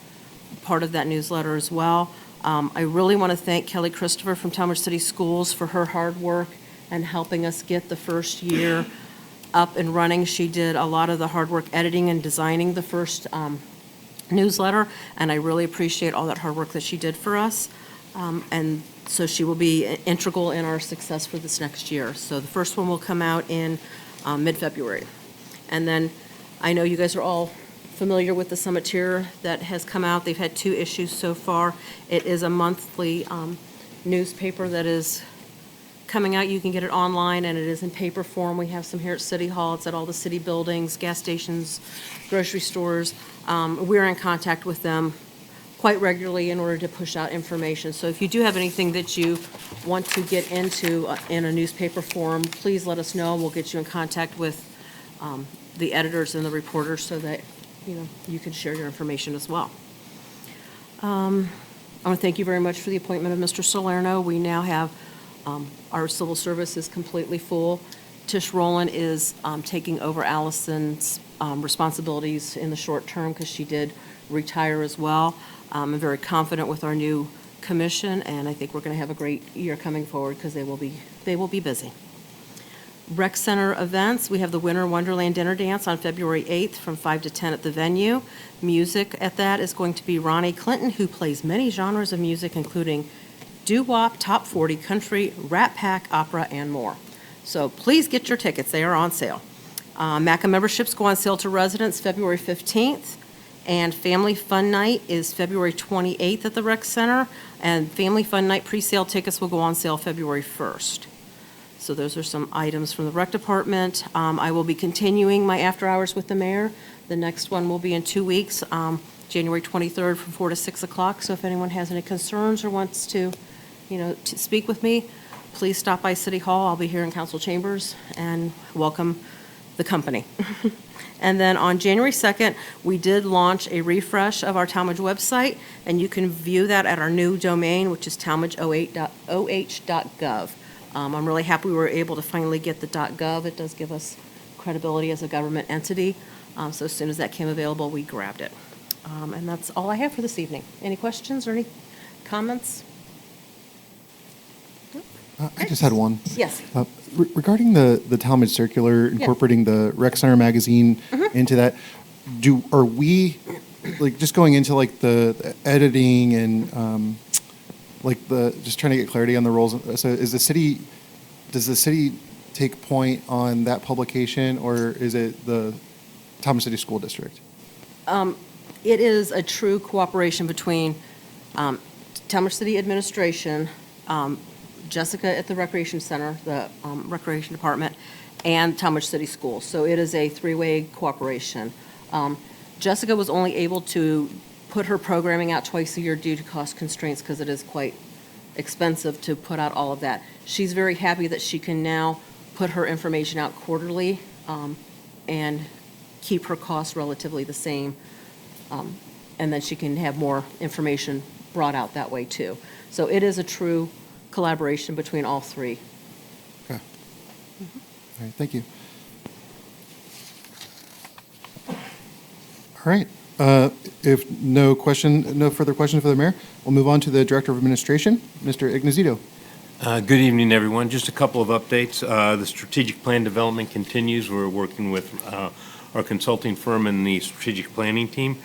part of that newsletter as well. I really want to thank Kelly Christopher from Tallmadge City Schools for her hard work and helping us get the first year up and running. She did a lot of the hard work editing and designing the first newsletter, and I really appreciate all that hard work that she did for us. And so she will be integral in our success for this next year. So the first one will come out in mid-February. And then I know you guys are all familiar with the Summiteer that has come out. They've had 2 issues so far. It is a monthly newspaper that is coming out. You can get it online, and it is in paper form. We have some here at City Hall. It's at all the city buildings, gas stations, grocery stores. We're in contact with them quite regularly in order to push out information. So if you do have anything that you want to get into in a newspaper form, please let us know. We'll get you in contact with the editors and the reporters so that you can share your information as well. I want to thank you very much for the appointment of Mr. Salerno. We now have our civil service is completely full. Tish Rowland is taking over Allison's responsibilities in the short term because she did retire as well. I'm very confident with our new commission, and I think we're going to have a great year coming forward because they will be busy. Rec Center events, we have the Winter Wonderland Dinner Dance on February 8th from 5 to 10 at the venue. Music at that is going to be Ronnie Clinton, who plays many genres of music, including doo-wop, top 40, country, Rat Pack, opera, and more. So please get your tickets. They are on sale. MACA memberships go on sale to residents February 15th, and Family Fun Night is February 28th at the Rec Center, and Family Fun Night pre-sale tickets will go on sale February 1st. So those are some items from the rec department. I will be continuing my after hours with the mayor. The next one will be in 2 weeks, January 23rd from 4 to 6 o'clock. So if anyone has any concerns or wants to speak with me, please stop by City Hall. I'll be here in council chambers, and welcome the company. And then on January 2nd, we did launch a refresh of our Tallmadge website, and you can view that at our new domain, which is tallmadge08.oh.gov. I'm really happy we were able to finally get the .gov. It does give us credibility as a government entity. So as soon as that came available, we grabbed it. And that's all I have for this evening. Any questions or any comments? I just had one. Yes. Regarding the Tallmadge Circular, incorporating the Rec Center magazine into that, are we, just going into the editing and just trying to get clarity on the roles? So does the city take point on that publication, or is it the Tallmadge City School District? It is a true cooperation between Tallmadge City Administration, Jessica at the Recreation Center, the Recreation Department, and Tallmadge City Schools. So it is a 3-way cooperation. Jessica was only able to put her programming out twice a year due to cost constraints because it is quite expensive to put out all of that. She's very happy that she can now put her information out quarterly and keep her costs relatively the same. And then she can have more information brought out that way too. So it is a true collaboration between all three. Okay. All right, thank you. All right. If no further questions for the mayor, we'll move on to the Director of Administration, Mr. Ignazito. Good evening, everyone. Just a couple of updates. The strategic plan development continues. We're working with our consulting firm and the strategic planning team,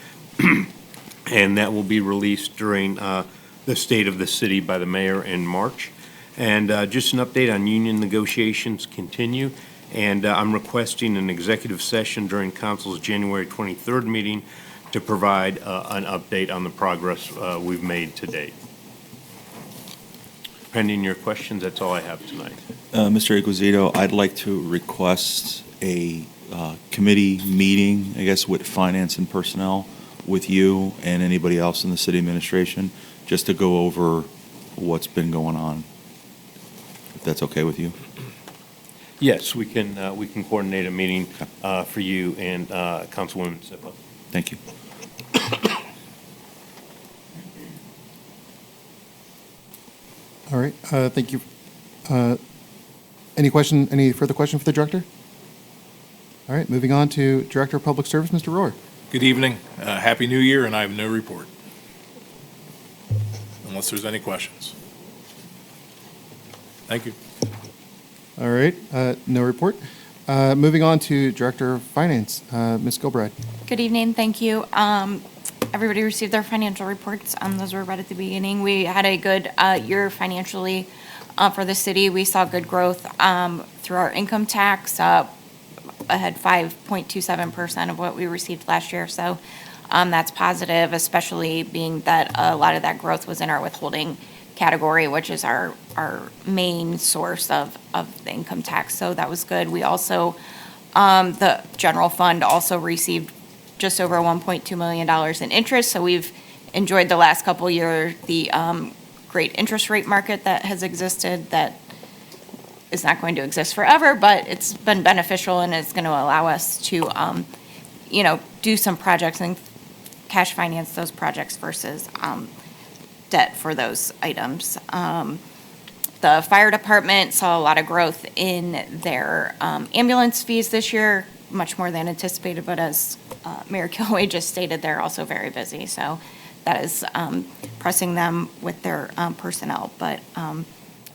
and that will be released during the state of the city by the mayor in March. And just an update on union negotiations continue, and I'm requesting an executive session during council's January 23rd meeting to provide an update on the progress we've made to date. Pending your questions, that's all I have tonight. Mr. Iglesito, I'd like to request a committee meeting, I guess, with finance and personnel, with you and anybody else in the city administration, just to go over what's been going on, if that's okay with you. Yes, we can coordinate a meeting for you and Councilwoman Sipa. Thank you. All right, thank you. Any further question for the director? All right, moving on to Director of Public Service, Mr. Rohr. Good evening. Happy New Year, and I have no report. Unless there's any questions. Thank you. All right, no report. Moving on to Director of Finance, Ms. Gilbride. Good evening, thank you. Everybody received their financial reports. Those were read at the beginning. We had a good year financially for the city. We saw good growth through our income tax, ahead 5.27% of what we received last year. So that's positive, especially being that a lot of that growth was in our withholding category, which is our main source of the income tax. So that was good. We also, the general fund also received just over $1.2 million in interest. So we've enjoyed the last couple years the great interest rate market that has existed that is not going to exist forever, but it's been beneficial and it's going to allow us to, do some projects and cash finance those projects versus debt for those items. The fire department saw a lot of growth in their ambulance fees this year, much more than anticipated, but as Mayor Kilway just stated, they're also very busy. So that is pressing them with their personnel. But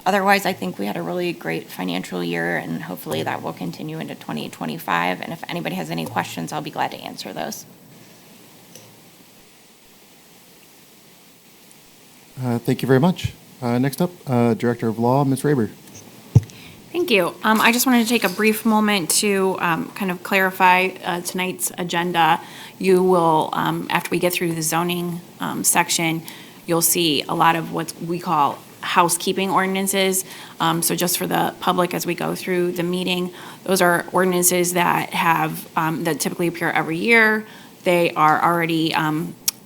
otherwise, I think we had a really great financial year, and hopefully that will continue into 2025. And if anybody has any questions, I'll be glad to answer those. Thank you very much. Next up, Director of Law, Ms. Raber. Thank you. I just wanted to take a brief moment to kind of clarify tonight's agenda. You will, after we get through the zoning section, you'll see a lot of what we call housekeeping ordinances. So just for the public as we go through the meeting, those are ordinances that have, that typically appear every year. They are already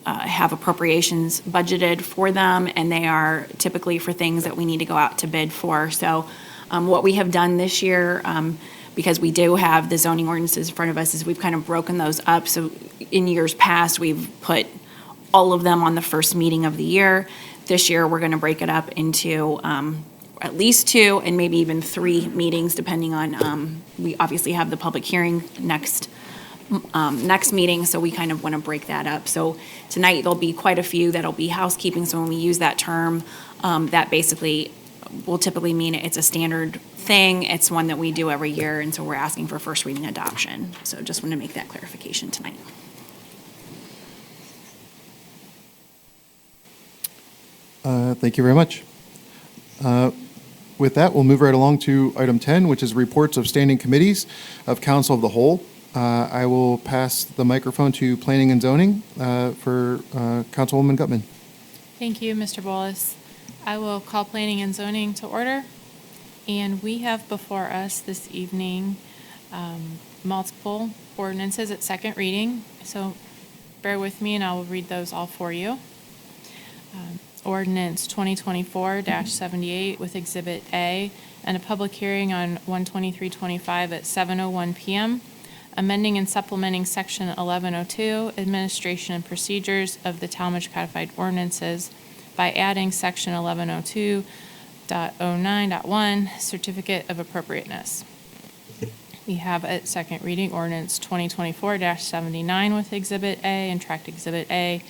have appropriations budgeted for them, and they are typically for things that we need to go out to bid for. So what we have done this year, because we do have the zoning ordinances in front of us, is we've kind of broken those up. So in years past, we've put all of them on the first meeting of the year. This year, we're going to break it up into at least 2 and maybe even 3 meetings, depending on, we obviously have the public hearing next meeting, so we kind of want to break that up. So tonight, there'll be quite a few that'll be housekeeping. So when we use that term, that basically will typically mean it's a standard thing. It's one that we do every year, and so we're asking for first reading adoption. So just want to make that clarification tonight. Thank you very much. With that, we'll move right along to item 10, which is reports of standing committees of Council of the Whole. I will pass the microphone to Planning and Zoning for Councilwoman Gutman. Thank you, Mr. Bolus. I will call Planning and Zoning to order. And we have before us this evening multiple ordinances at second reading. So bear with me and I will read those all for you. Ordinance 2024-78 with Exhibit A and a public hearing on 1/23/25 at 7:01 p.m. Amending and supplementing Section 1102, Administration and Procedures of the Tallmadge Codified Ordinances by adding Section 1102, 2024-09.1, Certificate of Appropriateness. We have at second reading ordinance 2024-79 with Exhibit A and tract Exhibit A,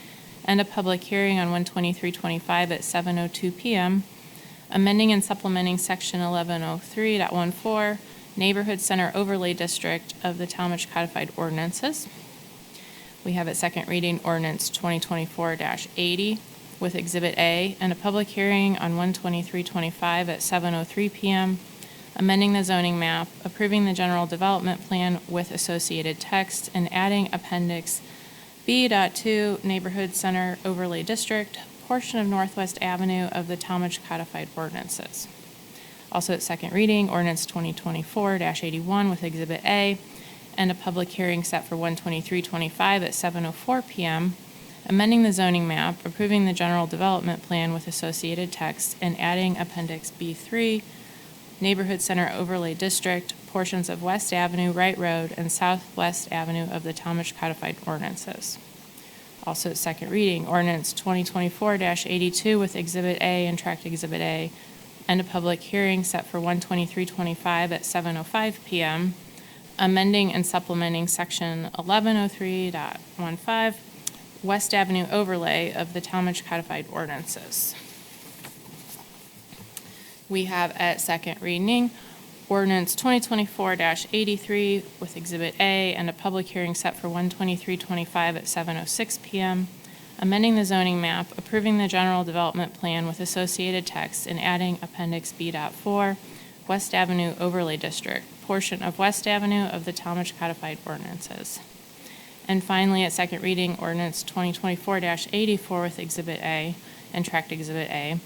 and a public hearing on 1/23/25 at 7:02 PM, amending and supplementing Section 1103.14, Neighborhood Center Overlay District of the Tallmadge Codified Ordinances. We have at second reading ordinance 2024-80 with Exhibit A, and a public hearing on 1/23/25 at 7:03 PM, amending the zoning map, approving the general development plan with associated text, and adding Appendix B.2 Neighborhood Center Overlay District, portion of Northwest Avenue of the Tallmadge Codified Ordinances. Also at second reading, ordinance 2024-81 with Exhibit A, and a public hearing set for 1/23/25 at 7:04 PM, amending the zoning map, approving the general development plan with associated text, and adding Appendix B3 Neighborhood Center Overlay District, portions of West Avenue, Wright Road, and Southwest Avenue of the Tallmadge Codified Ordinances. Also at second reading, ordinance 2024-82 with Exhibit A and tract Exhibit A, and a public hearing set for 1/23/25 at 7:05 PM, amending and supplementing Section 1103.15 West Avenue Overlay of the Tallmadge Codified Ordinances. We have at second reading ordinance 2024-83 with Exhibit A, and a public hearing set for 1/23/25 at 7:06 PM, amending the zoning map, approving the general development plan with associated text, and adding Appendix B.4 West Avenue Overlay District, portion of West Avenue of the Tallmadge Codified Ordinances. And finally, at second reading, ordinance 2024-84 with Exhibit A and tract Exhibit A,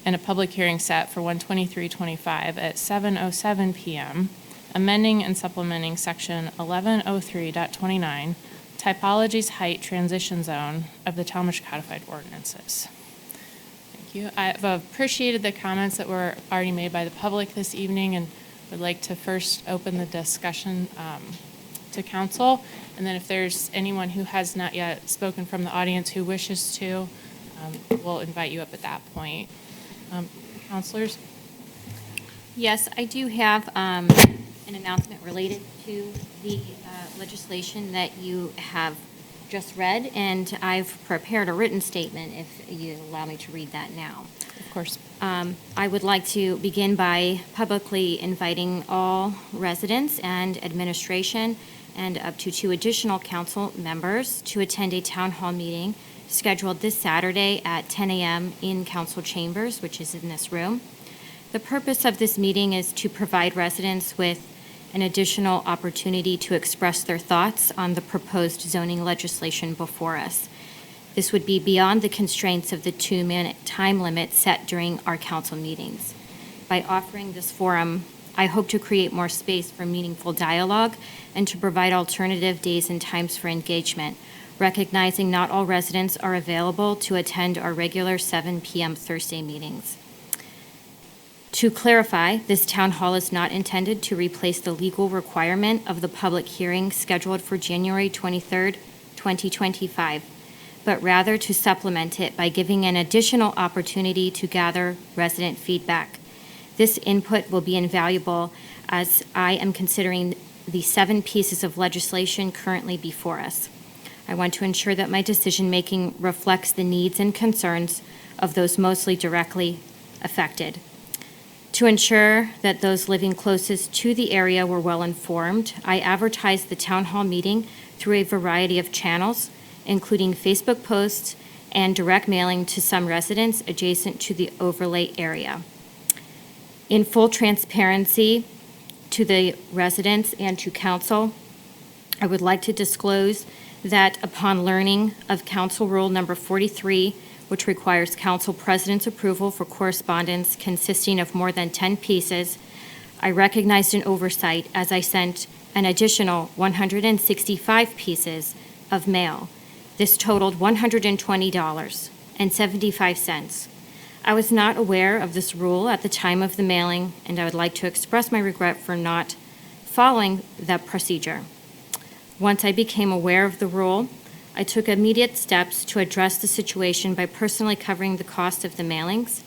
and a public hearing set for 1/23/25 at 7:07 PM, amending and supplementing Section 1103.29, Typology's Height Transition Zone of the Tallmadge Codified Ordinances. Thank you. I've appreciated the comments that were already made by the public this evening, and would like to first open the discussion to council, and then if there's anyone who has not yet spoken from the audience who wishes to, we'll invite you up at that point. Counselors? Yes, I do have an announcement related to the legislation that you have just read, and I've prepared a written statement if you allow me to read that now. Of course. I would like to begin by publicly inviting all residents and administration and up to 2 additional council members to attend a town hall meeting scheduled this Saturday at 10 a.m. in council chambers, which is in this room. The purpose of this meeting is to provide residents with an additional opportunity to express their thoughts on the proposed zoning legislation before us. This would be beyond the constraints of the 2-minute time limit set during our council meetings. By offering this forum, I hope to create more space for meaningful dialogue and to provide alternative days and times for engagement, recognizing not all residents are available to attend our regular 7 p.m. Thursday meetings. To clarify, this town hall is not intended to replace the legal requirement of the public hearing scheduled for January 23rd, 2025, but rather to supplement it by giving an additional opportunity to gather resident feedback. This input will be invaluable as I am considering the 7 pieces of legislation currently before us. I want to ensure that my decision-making reflects the needs and concerns of those mostly directly affected. To ensure that those living closest to the area were well-informed, I advertised the town hall meeting through a variety of channels, including Facebook posts and direct mailing to some residents adjacent to the overlay area. In full transparency to the residents and to council, I would like to disclose that upon learning of Council Rule Number 43, which requires council president's approval for correspondence consisting of more than 10 pieces, I recognized an oversight as I sent an additional 165 pieces of mail. This totaled $120.75. I was not aware of this rule at the time of the mailing, and I would like to express my regret for not following that procedure. Once I became aware of the rule, I took immediate steps to address the situation by personally covering the cost of the mailings.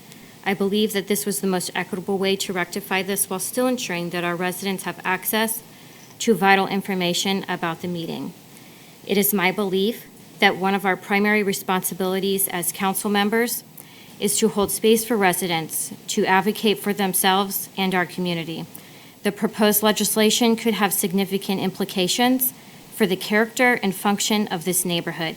I believe that this was the most equitable way to rectify this while still ensuring that our residents have access to vital information about the meeting. It is my belief that one of our primary responsibilities as council members is to hold space for residents to advocate for themselves and our community. The proposed legislation could have significant implications for the character and function of this neighborhood.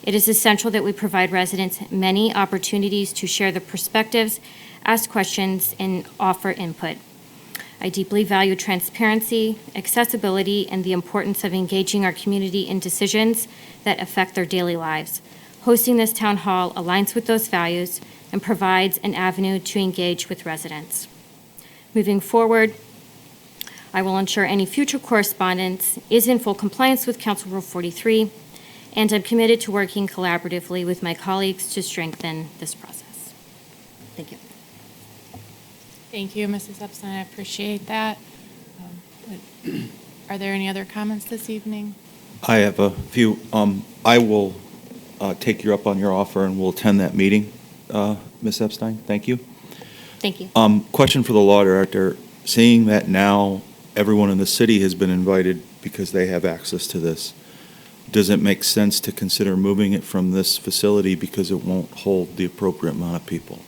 It is essential that we provide residents many opportunities to share their perspectives, ask questions, and offer input. I deeply value transparency, accessibility, and the importance of engaging our community in decisions that affect their daily lives. Hosting this town hall aligns with those values and provides an avenue to engage with residents. Moving forward, I will ensure any future correspondence is in full compliance with Council Rule 43, and I'm committed to working collaboratively with my colleagues to strengthen this process. Thank you. Thank you, Mrs. Epstein. I appreciate that. Are there any other comments this evening? I have a few. I will take you up on your offer and we'll attend that meeting, Ms. Epstein. Thank you. Thank you. Question for the law director. Seeing that now everyone in the city has been invited because they have access to this, does it make sense to consider moving it from this facility because it won't hold the appropriate amount of people?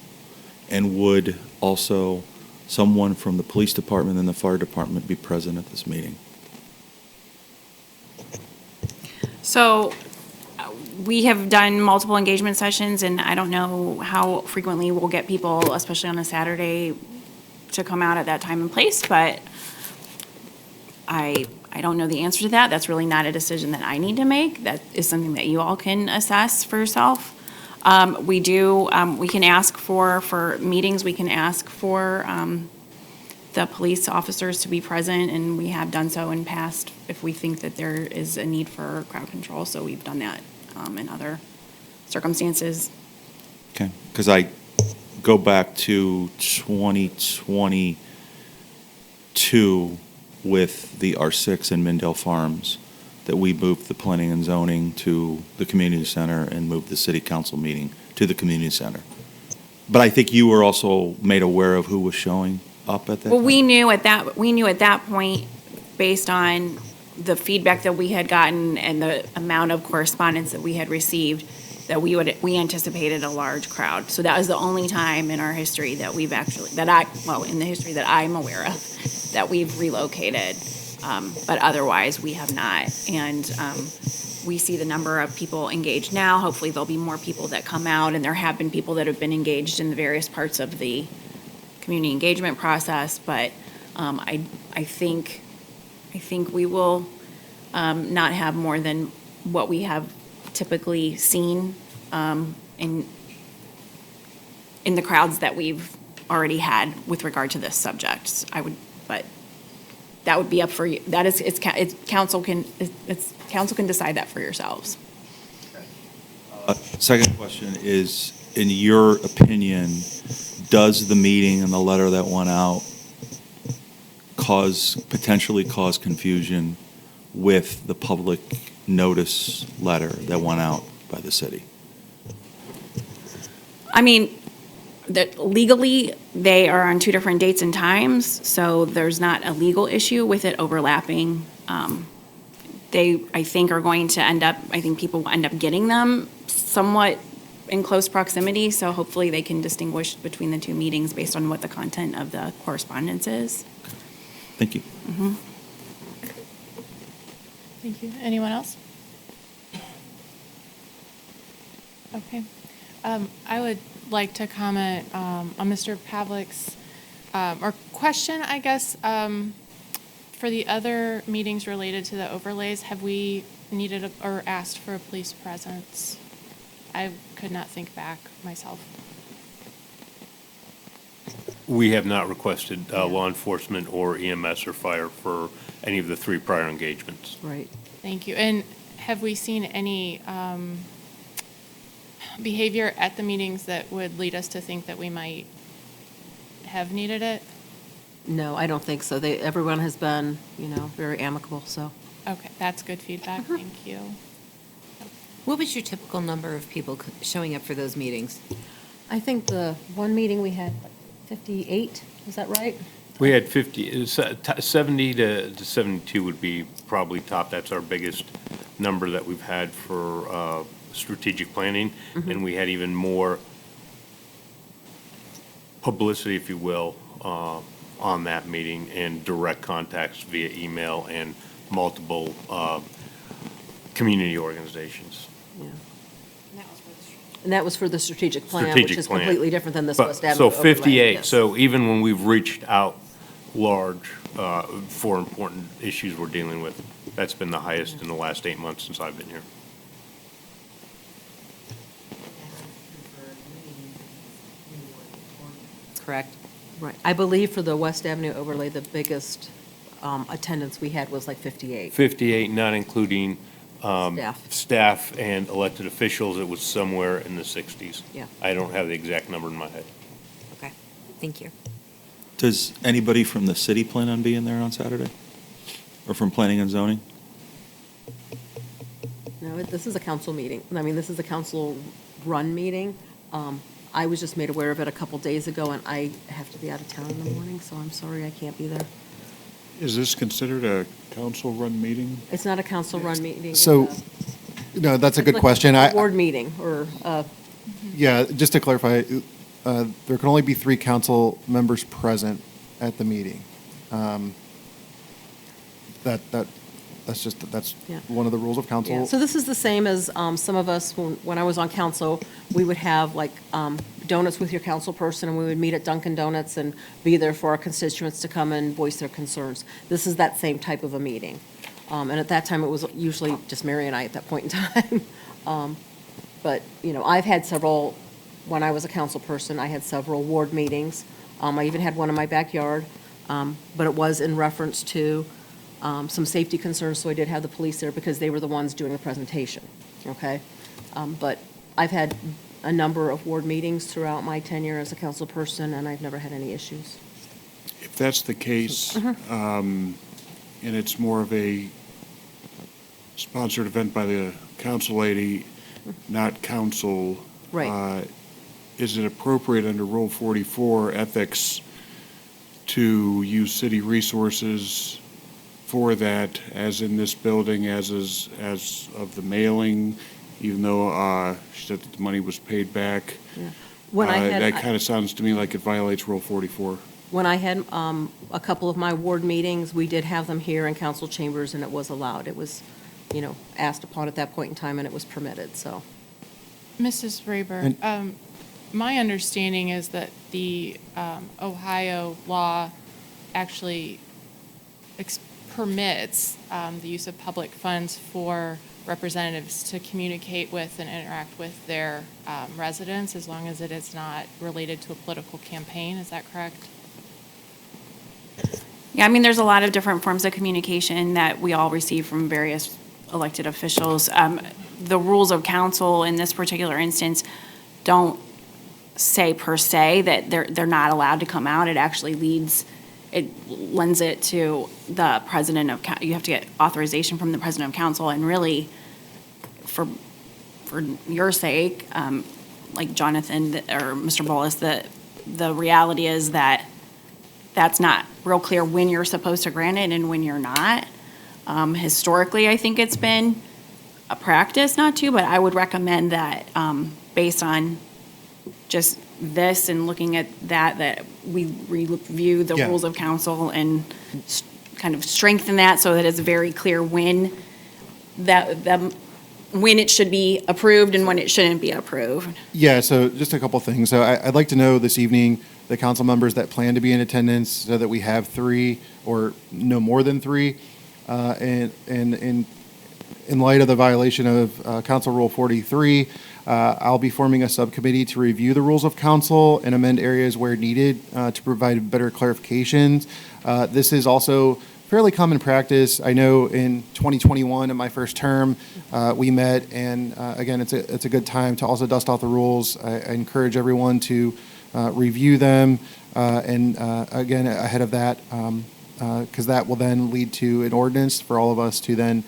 And would also someone from the police department and the fire department be present at this meeting? So we have done multiple engagement sessions, and I don't know how frequently we'll get people, especially on a Saturday, to come out at that time and place, but I don't know the answer to that. That's really not a decision that I need to make. That is something that you all can assess for yourself. We can ask for meetings, we can ask for the police officers to be present, and we have done so in past if we think that there is a need for crowd control. So we've done that in other circumstances. Okay, because I go back to 2022 with the R6 and Mindale Farms, that we moved the planning and zoning to the community center and moved the city council meeting to the community center. But I think you were also made aware of who was showing up at that Well, time? we knew at that point, based on the feedback that we had gotten and the amount of correspondence that we had received, that we anticipated a large crowd. So that was the only time in our history that we've actually, in the history that I'm aware of, that we've relocated. But otherwise, we have not. And we see the number of people engaged now. Hopefully, there'll be more people that come out, and there have been people that have been engaged in the various parts of the community engagement process. But I think we will not have more than what we have typically seen in the crowds that we've already had with regard to this subject. But that would be up for you. That is, council can decide that for yourselves. Second question is, in your opinion, does the meeting and the letter that went out potentially cause confusion with the public notice letter that went out by the city? I mean, legally, they are on two different dates and times, so there's not a legal issue with it overlapping. I think people will end up getting them somewhat in close proximity, so hopefully they can distinguish between the two meetings based on what the content of the correspondence is. Thank you. Mm-hmm. Thank you. Anyone else? Okay. I would like to comment on Mr. Pavlik's, or question, I guess, for the other meetings related to the overlays. Have we needed or asked for a police presence? I could not think back myself. We have not requested law enforcement or EMS or fire for any of the 3 prior engagements. Right. Thank you. And have we seen any behavior at the meetings that would lead us to think that we might have needed it? No, I don't think so. Everyone has been, very amicable, so. Okay, that's good feedback. Thank you. What was your typical number of people showing up for those meetings? I think the one meeting we had, like 58, is that right? We had 70 to 72 would be probably top. That's our biggest number that we've had for strategic planning. And we had even more publicity, if you will, on that meeting and direct contacts via email and multiple community organizations. Yeah. And that was for the strategic plan, which Strategic is plan. completely different than this But- West Avenue So overlay. 58, Yes. so even when we've reached out large for important issues we're dealing with, that's been the highest in the last 8 months since I've been here. Correct. Right. I believe for the West Avenue overlay, the biggest attendance we had was like 58. 58, not including Staff. staff and elected officials, it was somewhere in the 60s. Yeah. I don't have the exact number in my head. Okay. Thank you. Does anybody from the city plan on being there on Saturday? Or from planning and zoning? No, this is a council meeting. I mean, this is a council-run meeting. I was just made aware of it a couple days ago, and I have to be out of town in the morning, so I'm sorry I can't be there. Is this considered a council-run meeting? It's not a council-run meeting. it's So, a- no, that's a it's good like question. a board meeting, or, Yeah, just to clarify, there can only be 3 council members present at the meeting. That's Yeah. one of the rules of yeah. council. So this is the same as some of us, when I was on council, we would have like donuts with your council person, and we would meet at Dunkin' Donuts and be there for our constituents to come and voice their concerns. This is that same type of a meeting. And at that time, it was usually just Mary and I at that point in time. But, you know, I've had several, when I was a council person, I had several ward meetings. I even had one in my backyard, but it was in reference to some safety concerns, so I did have the police there because they were the ones doing the presentation, okay? But I've had a number of ward meetings throughout my tenure as a council person, and I've never had any issues. If that's the case, and it's more of a sponsored event by the council lady, not council. Right. Is it appropriate under Rule 44 ethics to use city resources for that, as in this building, as of the mailing, even though she said that the money was paid back? When I That had, kind of sounds to me like it violates Rule 44. when I had a couple of my ward meetings, we did have them here in council chambers, and it was allowed. It was, you know, asked upon at that point in time, and it was permitted, so. Mrs. Rayburn, my understanding is that the Ohio law actually permits the use of public funds for representatives to communicate with and interact with their residents, as long as it is not related to a political campaign. Is that correct? Yeah, I mean, there's a lot of different forms of communication that we all receive from various elected officials. The rules of council in this particular instance don't say per se that they're not allowed to come out. It actually lends it to the president of, you have to get authorization from the president of council, and really, for your sake, like Jonathan or Mr. Bolus, the reality is that that's not real clear when you're supposed to grant it and when you're not. Historically, I think it's been a practice not to, but I would recommend that, based on just this and looking at that we review the Yeah. rules of council and kind of strengthen that so that it's very clear when when it should be approved and when it shouldn't be approved. Yeah, so just a couple things. So I'd like to know this evening the council members that plan to be in attendance so that we have 3 or no more than 3. And in light of the violation of Council Rule 43, I'll be forming a subcommittee to review the rules of council and amend areas where needed to provide better clarifications. This is also fairly common practice. I know in 2021, in my first term, we met, and again, it's a good time to also dust off the rules. I encourage everyone to review them, and again, ahead of that, because that will then lead to an ordinance for all of us to then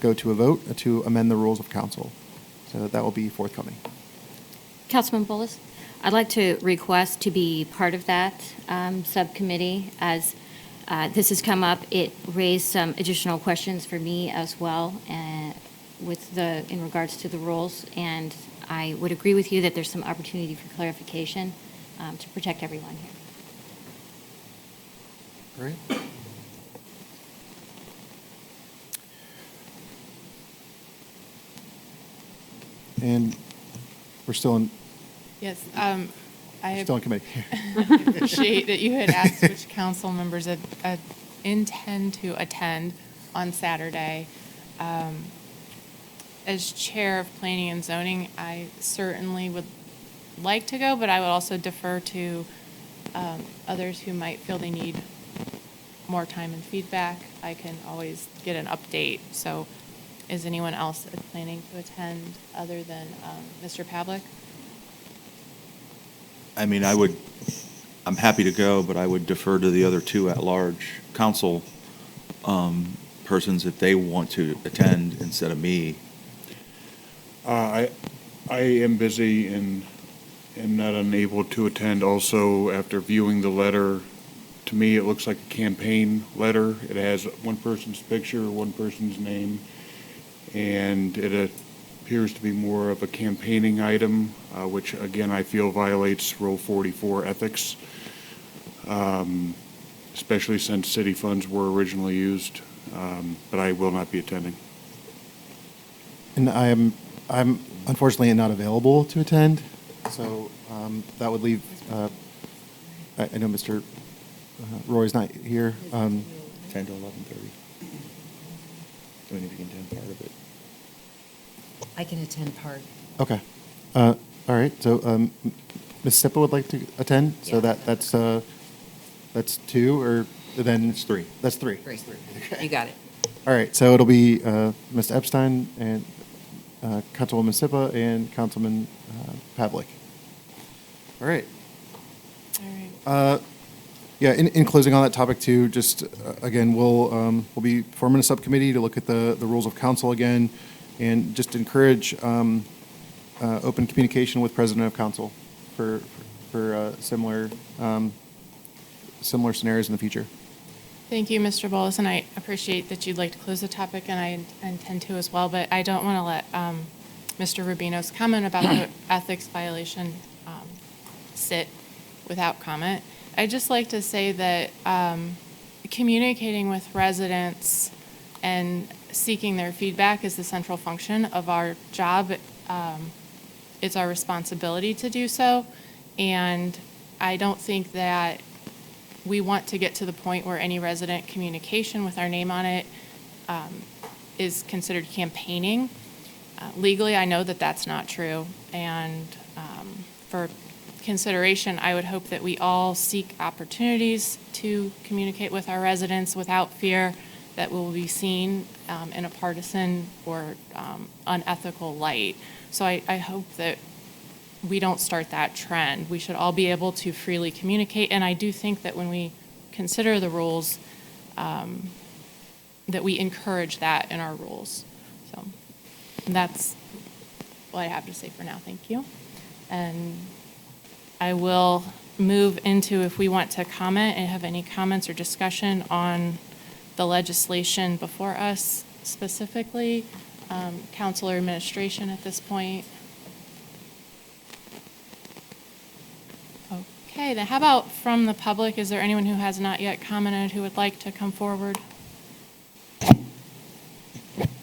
go to a vote to amend the rules of council. So that will be forthcoming. Councilman Bullis, I'd like to request to be part of that subcommittee as this has come up. It raised some additional questions for me as well in regards to the rules, and I would agree with you that there's some opportunity for clarification to protect everyone here. Great. And we're still in, Yes, still in committee. appreciate that you had asked which council members intend to attend on Saturday. As chair of planning and zoning, I certainly would like to go, but I would also defer to others who might feel they need more time and feedback. I can always get an update. So is anyone else planning to attend other than Mr. Pavlik? I mean, I'm happy to go, but I would defer to the other two at-large council persons if they want to attend instead of me. I am busy and am not unable to attend. Also, after viewing the letter, to me, it looks like a campaign letter. It has one person's picture, one person's name, and it appears to be more of a campaigning item, which, again, I feel violates Rule 44 ethics, especially since city funds were originally used, but I will not be attending. And I'm unfortunately not available to attend, so that would leave, I know Mr. Roy's not here. 10 to 11:30. Do we need to attend part of it? I can attend part. Okay. All right, so Ms. Sippa would like to attend, so Yeah. that's two, or then? It's three. That's three. Great. You got it. All right, so it'll be Mr. Epstein and Councilwoman Sippa and Councilman Pavlik. All right. All right. Yeah, in closing on that topic too, just again, we'll be forming a subcommittee to look at the rules of council again, and just encourage open communication with President of Council for similar scenarios in the future. Thank you, Mr. Bolles, and I appreciate that you'd like to close the topic, and I intend to as well, but I don't want to let Mr. Rubino's comment about the ethics violation sit without comment. I'd just like to say that communicating with residents and seeking their feedback is the central function of our job. It's our responsibility to do so, and I don't think that we want to get to the point where any resident communication with our name on it is considered campaigning. Legally, I know that that's not true, and for consideration, I would hope that we all seek opportunities to communicate with our residents without fear that we'll be seen in a partisan or unethical light. So I hope that we don't start that trend. We should all be able to freely communicate, and I do think that when we consider the rules, that we encourage that in our rules. So that's what I have to say for now. Thank you. And I will move into if we want to comment and have any comments or discussion on the legislation before us specifically. Council or administration at this point. Okay, then how about from the public? Is there anyone who has not yet commented who would like to come forward?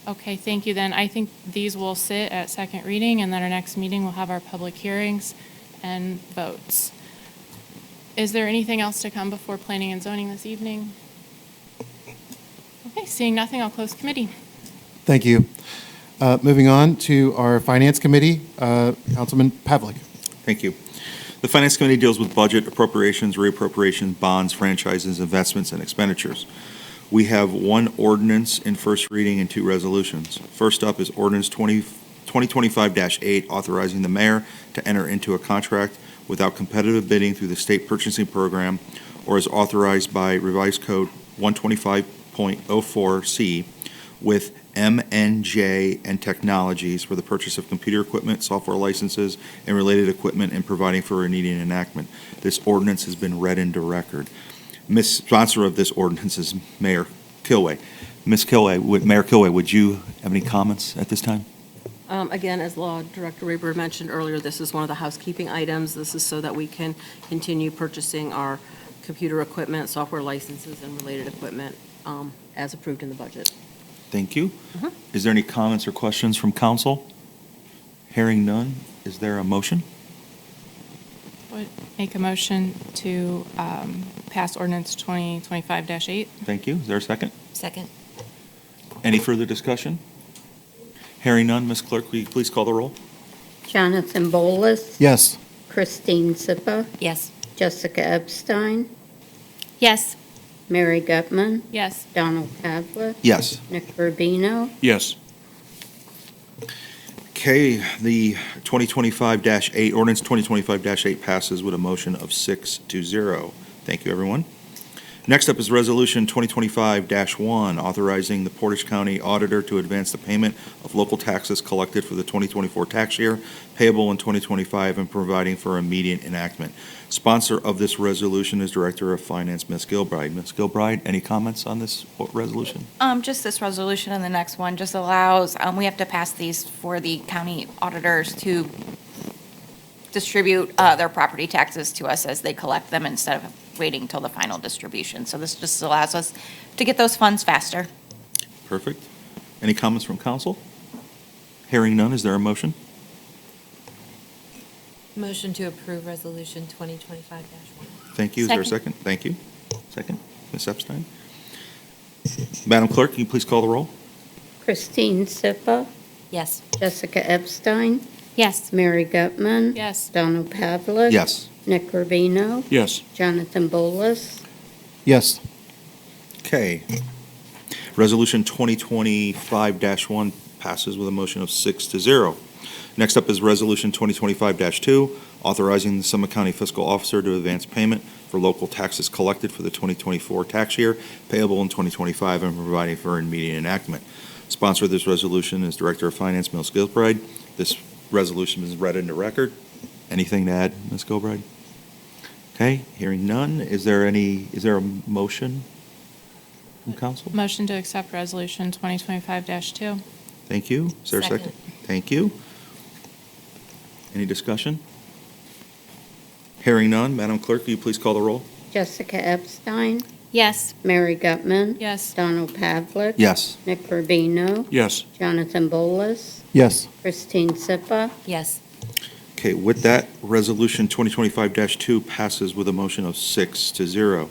Okay, thank you. Then I think these will sit at second reading, and then our next meeting we'll have our public hearings and votes. Is there anything else to come before planning and zoning this evening? Okay, seeing nothing, I'll close committee. Thank you. Moving on to our Finance Committee, Councilman Pavlik. Thank you. The Finance Committee deals with budget, appropriations, reappropriations, bonds, franchises, investments, and expenditures. We have one ordinance in first reading and two resolutions. First up is ordinance 2025-8, authorizing the mayor to enter into a contract without competitive bidding through the state purchasing program or as authorized by revised code 125.04C with M&J and Technologies for the purchase of computer equipment, software licenses, and related equipment, and providing for immediate enactment. This ordinance has been read into record. Sponsor of this ordinance is Mayor Kilway. Ms. Kilway, Mayor Kilway, would you have any comments at this time? Again, as Law Director Rayburn mentioned earlier, this is one of the housekeeping items. This is so that we can continue purchasing our computer equipment, software licenses, and related equipment as approved in the budget. Thank you. Mhm. Is there any comments or questions from council? Hearing none, is there a motion? Would make a motion to pass ordinance 2025-8. Thank you. Is there a second? Second. Any further discussion? Hearing none, Ms. Clerk, will you please call the roll? Jonathan Bolus, Yes. Christine Zippa, Yes. Jessica Epstein, Yes. Mary Gutman, Yes. Donald Pavlik, Yes. Nick Rubino, Yes. Okay, the 2025-8, ordinance 2025-8 passes with a motion of 6-0. Thank you, everyone. Next up is Resolution 2025-1, authorizing the Portage County Auditor to advance the payment of local taxes collected for the 2024 tax year payable in 2025 and providing for immediate enactment. Sponsor of this resolution is Director of Finance, Ms. Gilbride. Ms. Gilbride, any comments on this resolution? Just this resolution and the next one just allows, we have to pass these for the county auditors to distribute their property taxes to us as they collect them instead of waiting till the final distribution. So this just allows us to get those funds faster. Perfect. Any comments from council? Hearing none, is there a motion? Motion to approve Resolution 2025-1. Thank you. Is there a second? Thank you. Second, Ms. Epstein. Madam Clerk, can you please call the roll? Christine Zippa, Yes. Jessica Epstein, Yes. Mary Gutman, Yes. Donald Pavlik, Yes. Nick Rubino, Yes. Jonathan Bolus, Yes. Okay. Resolution 2025-1 passes with a motion of 6-0. Next up is Resolution 2025-2, authorizing the Summit County Fiscal Officer to advance payment for local taxes collected for the 2024 tax year payable in 2025 and providing for immediate enactment. Sponsor of this resolution is Director of Finance, Ms. Gilbride. This resolution is read into record. Anything to add, Ms. Gilbride? Okay, hearing none. Is there a motion from council? Motion to accept resolution 2025-2. Thank you. Is there a second? Thank you. Any discussion? Hearing none, Madam Clerk, will you please call the roll? Jessica Epstein, Yes. Mary Gutman, Yes. Donald Pavlik, Yes. Nick Rubino, Yes. Jonathan Bolus, Yes. Christine Zippa, Yes. Okay, with that, Resolution 2025-2 passes with a motion of 6-0.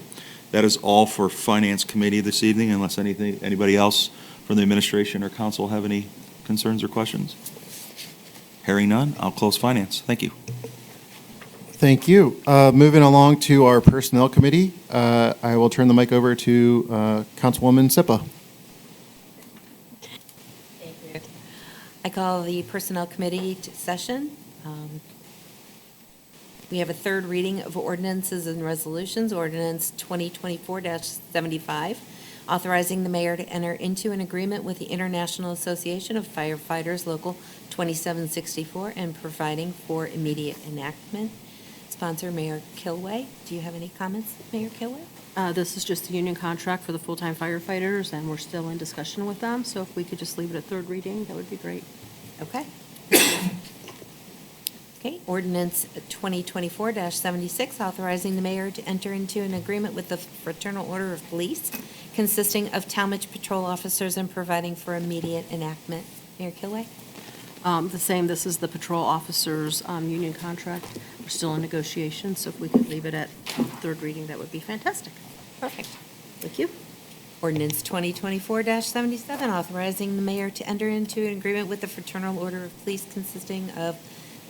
That is all for Finance Committee this evening, unless anybody else from the administration or council have any concerns or questions? Hearing none, I'll close Finance. Thank you. Thank you. Moving along to our Personnel Committee, I will turn the mic over to Councilwoman Sippa. Thank you. I call the Personnel Committee to session. We have a third reading of ordinances and resolutions. Ordinance 2024-75, authorizing the mayor to enter into an agreement with the International Association of Firefighters Local 2764 and providing for immediate enactment. Sponsor, Mayor Kilway. Do you have any comments, Mayor Kilway? This is just a union contract for the full-time firefighters, and we're still in discussion with them, so if we could just leave it at third reading, that would be great. Okay. Okay, ordinance 2024-76, authorizing the mayor to enter into an agreement with the Fraternal Order of Police consisting of Tallmadge patrol officers and providing for immediate enactment. Mayor Kilway? The same, this is the patrol officers' union contract. We're still in negotiations, so if we could leave it at third reading, that would be fantastic. Perfect. Thank you. Ordinance 2024-77, authorizing the mayor to enter into an agreement with the Fraternal Order of Police consisting of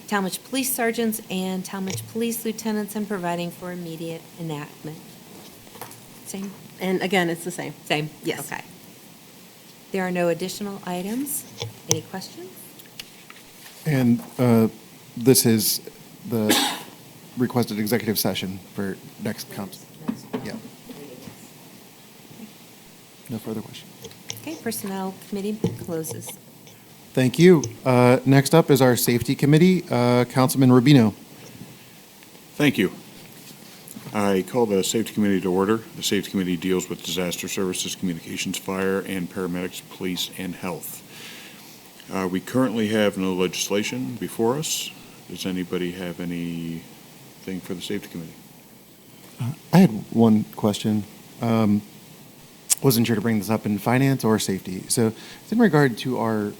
Tallmadge Police Sergeants and Tallmadge Police Lieutenants and providing for immediate enactment. Same? And again, it's the same. Same? Yes. Okay. There are no additional items. Any questions? And this is the requested executive session for next council. Yeah. No further questions. Okay, Personnel Committee closes. Thank you. Next up is our Safety Committee. Councilman Rubino. Thank you. I call the Safety Committee to order. The Safety Committee deals with disaster services, communications, fire, and paramedics, police, and health. We currently have no legislation before us. Does anybody have anything for the Safety Committee? I had one question. Wasn't sure to bring this up in finance or safety. So it's in regard to our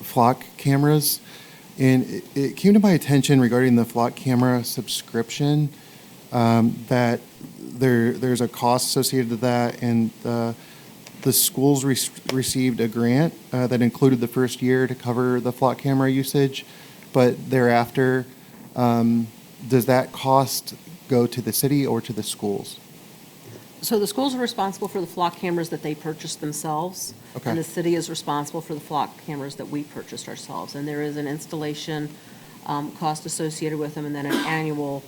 flock cameras. And it came to my attention regarding the flock camera subscription that there's a cost associated to that. And the schools received a grant that included the first year to cover the flock camera usage. But thereafter, does that cost go to the city or to the schools? So the schools are responsible for the flock cameras that they purchased themselves. Okay. And the city is responsible for the flock cameras that we purchased ourselves. And there is an installation cost associated with them, and then an annual,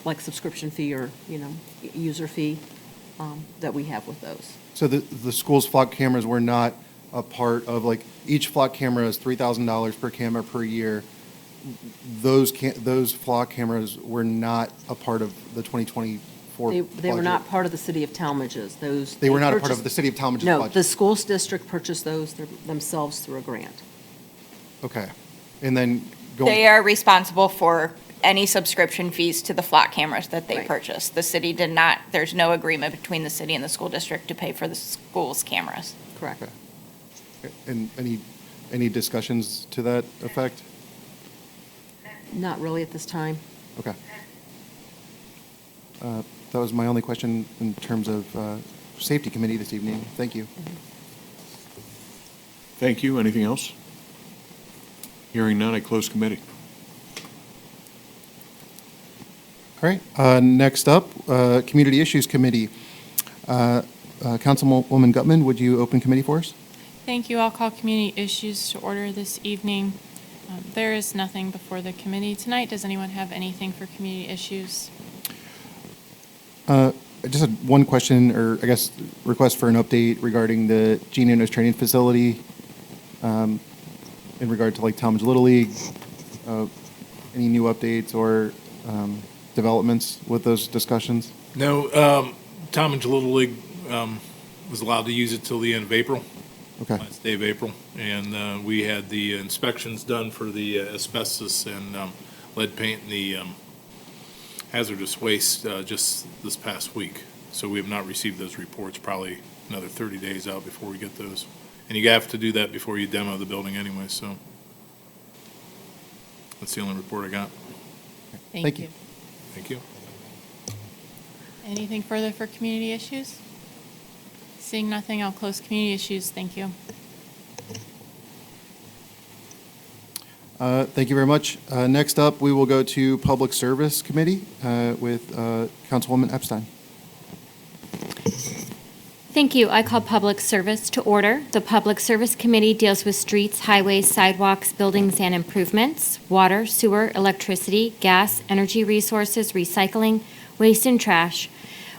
like subscription fee or, user fee that we have with those. So the school's flock cameras were not a part of, like, each flock camera is $3,000 per camera per year. Those flock cameras were not a part of the 2024 They were budget. not part of the city of Tallmadge's. They were not a part of the city of Tallmadge's No, budget? the schools district purchased those themselves through a grant. Okay. And then They are responsible for any subscription fees to the flock cameras that they Right. purchased. The city did not, there's no agreement between the city and the school district to pay for the school's cameras. Correct. Okay. And any discussions to that effect? Not really at this time. Okay. That was my only question in terms of Safety Committee this evening. Thank you. Thank you. Anything else? Hearing none, I close committee. All right. Next up, Community Issues Committee. Councilwoman Gutman, would you open committee for us? Thank you. I'll call community issues to order this evening. There is nothing before the committee tonight. Does anyone have anything for community issues? I just had one question, or I guess request for an update regarding the Gene Innes Training Facility in regard to like Tallmadge Little League. Any new updates or developments with those discussions? No, Tallmadge Little League was allowed to use it till the end of April. Okay. Last day of April, and we had the inspections done for the asbestos and lead paint and the hazardous waste just this past week. So we have not received those reports, probably another 30 days out before we get those. And you have to do that before you demo the building anyway, so that's the only report I got. Thank you. Thank you. Anything further for community issues? Seeing nothing, I'll close community issues. Thank you. Thank you very much. Next up, we will go to Public Service Committee with Councilwoman Epstein. Thank you. I call Public Service to order. The Public Service Committee deals with streets, highways, sidewalks, buildings, and improvements, water, sewer, electricity, gas, energy resources, recycling, waste, and trash.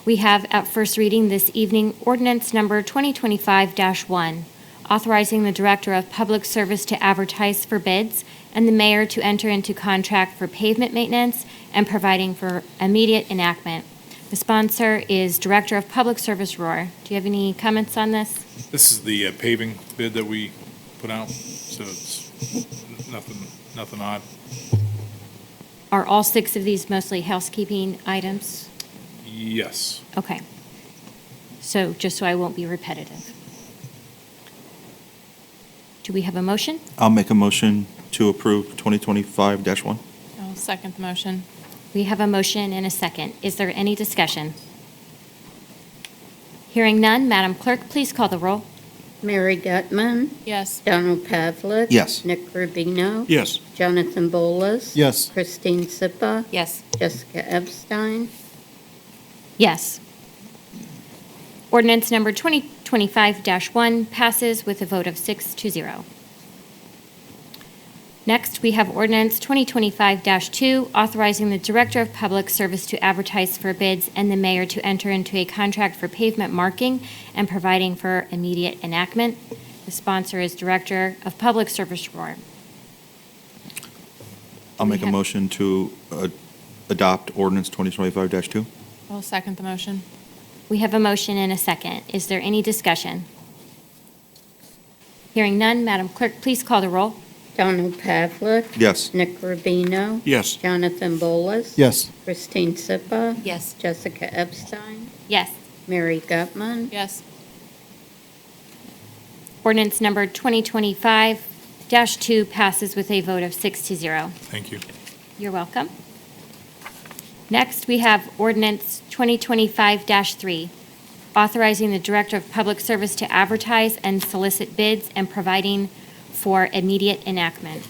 We have at first reading this evening ordinance number 2025-1, authorizing the Director of Public Service to advertise for bids and the mayor to enter into contract for pavement maintenance and providing for immediate enactment. The sponsor is Director of Public Service Rohr. Do you have any comments on this? This is the paving bid that we put out, so it's nothing odd. Are all 6 of these mostly housekeeping items? Yes. Okay. So just so I won't be repetitive. Do we have a motion? I'll make a motion to approve 2025-1. I'll second the motion. We have a motion and a second. Is there any discussion? Hearing none, Madam Clerk, please call the roll. Mary Gutman, Yes. Donald Pavlik. Yes. Nick Rubino. Yes. Jonathan Bolas. Yes. Christine Sipa. Yes. Jessica Epstein. Yes. Ordinance number 2025-1 passes with a vote of 6-0. Next, we have ordinance 2025-2, authorizing the Director of Public Service to advertise for bids and the mayor to enter into a contract for pavement marking and providing for immediate enactment. The sponsor is Director of Public Service Roar. I'll make a have- motion to adopt ordinance 2025-2. I'll second the motion. We have a motion and a second. Is there any discussion? Hearing none, Madam Clerk, please call the roll. Donald Pavlik. Yes. Nick Rubino. Yes. Jonathan Bolus. Yes. Christine Sipa. Yes. Jessica Epstein. Yes. Mary Gutman. Yes. Ordinance number 2025-2 passes with a vote of 6-0. Thank you. You're welcome. Next, we have ordinance 2025-3, authorizing the Director of Public Service to advertise and solicit bids and providing for immediate enactment.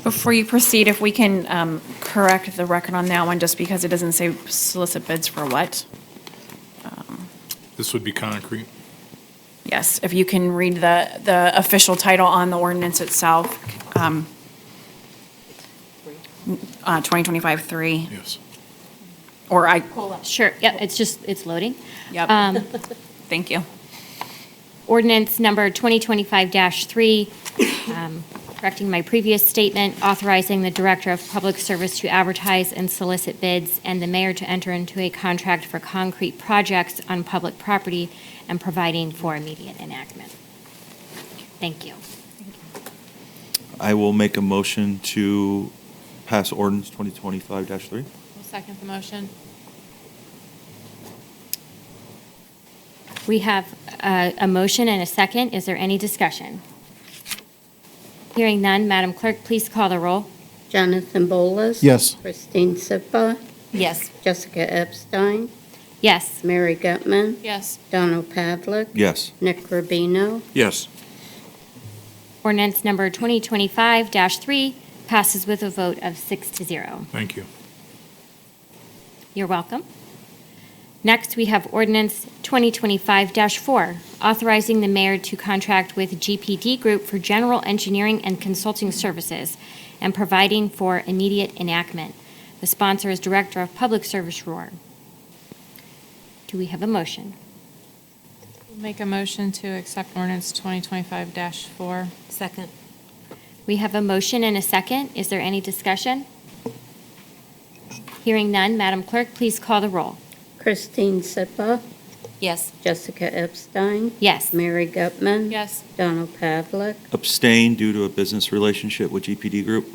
Before you proceed, if we can correct the record on that one, just because it doesn't say solicit bids for what? This would be concrete. Yes, if you can read the official title on the ordinance itself. 2025-3, Yes. or I, Sure, yep, it's loading. yep, thank you. Ordinance number 2025-3, correcting my previous statement, authorizing the Director of Public Service to advertise and solicit bids and the mayor to enter into a contract for concrete projects on public property and providing for immediate enactment. Thank you. I will make a motion to pass ordinance 2025-3. I'll second the motion. We have a motion and a second. Is there any discussion? Hearing none, Madam Clerk, please call the roll. Jonathan Bolus. Yes. Christine Sipa. Yes. Jessica Epstein. Yes. Mary Gutman. Yes. Donald Pavlik. Yes. Nick Rubino. Yes. Ordinance number 2025-3 passes with a vote of 6-0. Thank you. You're welcome. Next, we have ordinance 2025-4, authorizing the mayor to contract with GPD Group for general engineering and consulting services and providing for immediate enactment. The sponsor is Director of Public Service Roar. Do we have a motion? Make a motion to accept ordinance 2025-4. Second. We have a motion and a second. Is there any discussion? Hearing none, Madam Clerk, please call the roll. Christine Sipa. Yes. Jessica Epstein. Yes. Mary Gutman. Yes. Donald Pavlik. Abstain due to a business relationship with GPD Group.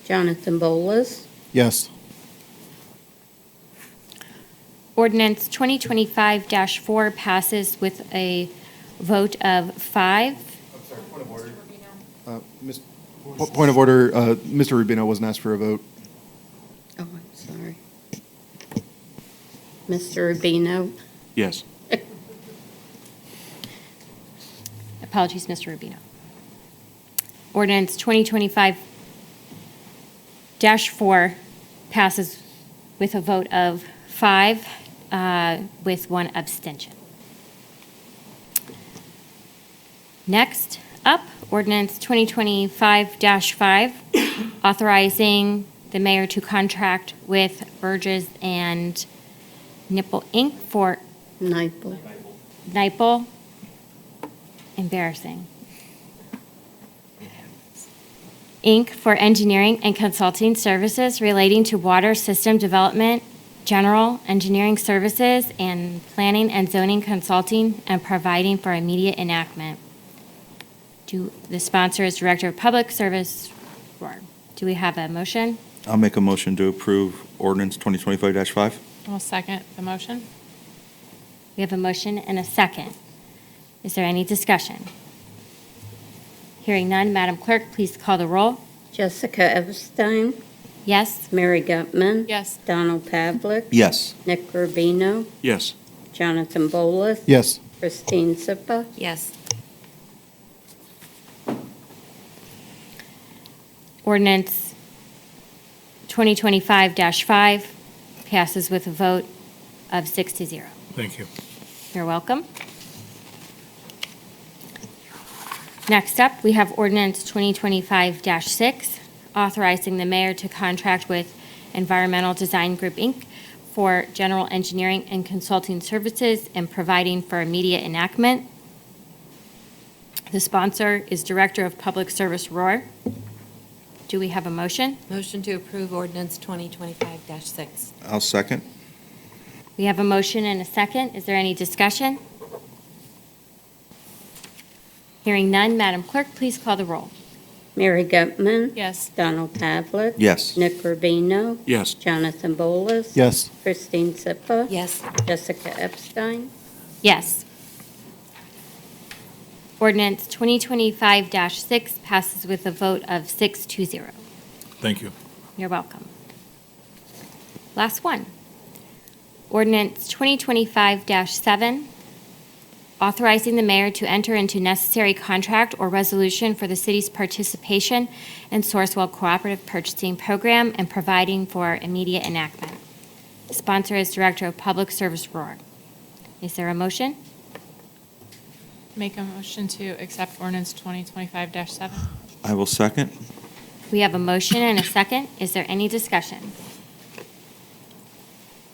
Jonathan Bolus. Yes. Ordinance 2025-4 passes with a vote of 5. Point of order, Mr. Rubino wasn't asked for a vote. Oh, I'm sorry. Mr. Rubino. Yes. Apologies, Mr. Rubino. Ordinance 2025-4 passes with a vote of 5 with 1 abstention. Next up, ordinance 2025-5, authorizing the mayor to contract with Burgess and Nipple Inc. for Nipel. Nipple. Embarrassing. Inc. for engineering and consulting services relating to water system development, general engineering services, and planning and zoning consulting, and providing for immediate enactment. The sponsor is Director of Public Service. Do we have a motion? I'll make a motion to approve ordinance 2025-5. I'll second the motion. We have a motion and a second. Is there any discussion? Hearing none, Madam Clerk, please call the roll. Jessica Epstein. Yes? Mary Gutman. Yes. Donald Pavlik. Yes. Nick Rubino. Yes. Jonathan Bolus. Yes. Christine Sipa. Yes. Ordinance 2025-5 passes with a vote of 6-0. Thank you. You're welcome. Next up, we have ordinance 2025-6, authorizing the mayor to contract with Environmental Design Group, Inc. for general engineering and consulting services and providing for immediate enactment. The sponsor is Director of Public Service Rohr. Do we have a motion? Motion to approve ordinance 2025-6. I'll second. We have a motion and a second. Is there any discussion? Hearing none, Madam Clerk, please call the roll. Mary Gutman. Yes. Donald Pavlik. Yes. Nick Rubino. Yes. Jonathan Bolus. Yes. Christine Sipa. Yes. Jessica Epstein. Yes. Ordinance 2025-6 passes with a vote of 6-0. Thank you. You're welcome. Last one. Ordinance 2025-7, authorizing the mayor to enter into necessary contract or resolution for the city's participation in Sourcewell Cooperative Purchasing Program and providing for immediate enactment. The sponsor is Director of Public Service Rohr. Is there a motion? Make a motion to accept ordinance 2025-7. I will second. We have a motion and a second. Is there any discussion?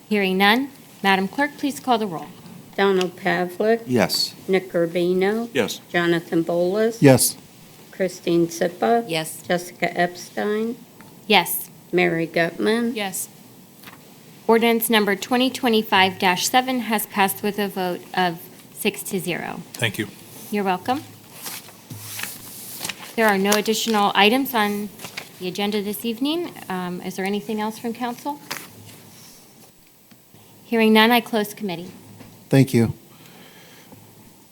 Hearing none, Madam Clerk, please call the roll. Donald Pavlik. Yes. Nick Rubino. Yes. Jonathan Bolus. Yes. Christine Sipa. Yes. Jessica Epstein. Yes. Mary Gutman. Yes. Ordinance number 2025-7 has passed with a vote of 6-0. Thank you. You're welcome. There are no additional items on the agenda this evening. Is there anything else from council? Hearing none, I close committee. Thank you.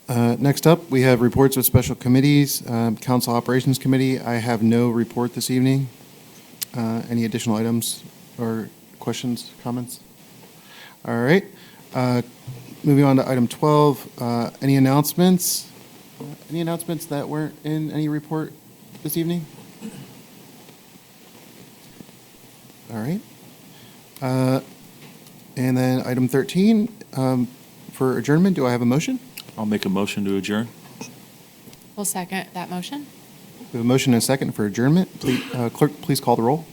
Next up, we have reports of special committees. Council Operations Committee, I have no report this evening. Any additional items or questions, comments? All right. Moving on to item 12, any announcements? Any announcements that weren't in any report this evening? All right. And then item 13, for adjournment, do I have a motion? I'll make a motion to adjourn. We'll second that motion. We have a motion and a second for adjournment. Please, clerk, please call the roll.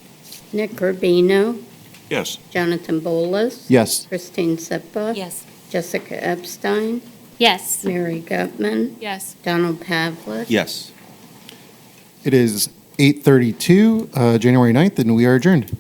Nick Rubino. Yes. Jonathan Bolus. Yes. Christine Sipa. Yes. Jessica Epstein. Yes. Mary Gutman. Yes. Donald Pavlik. Yes. It is 8:32, January 9th, and we are adjourned.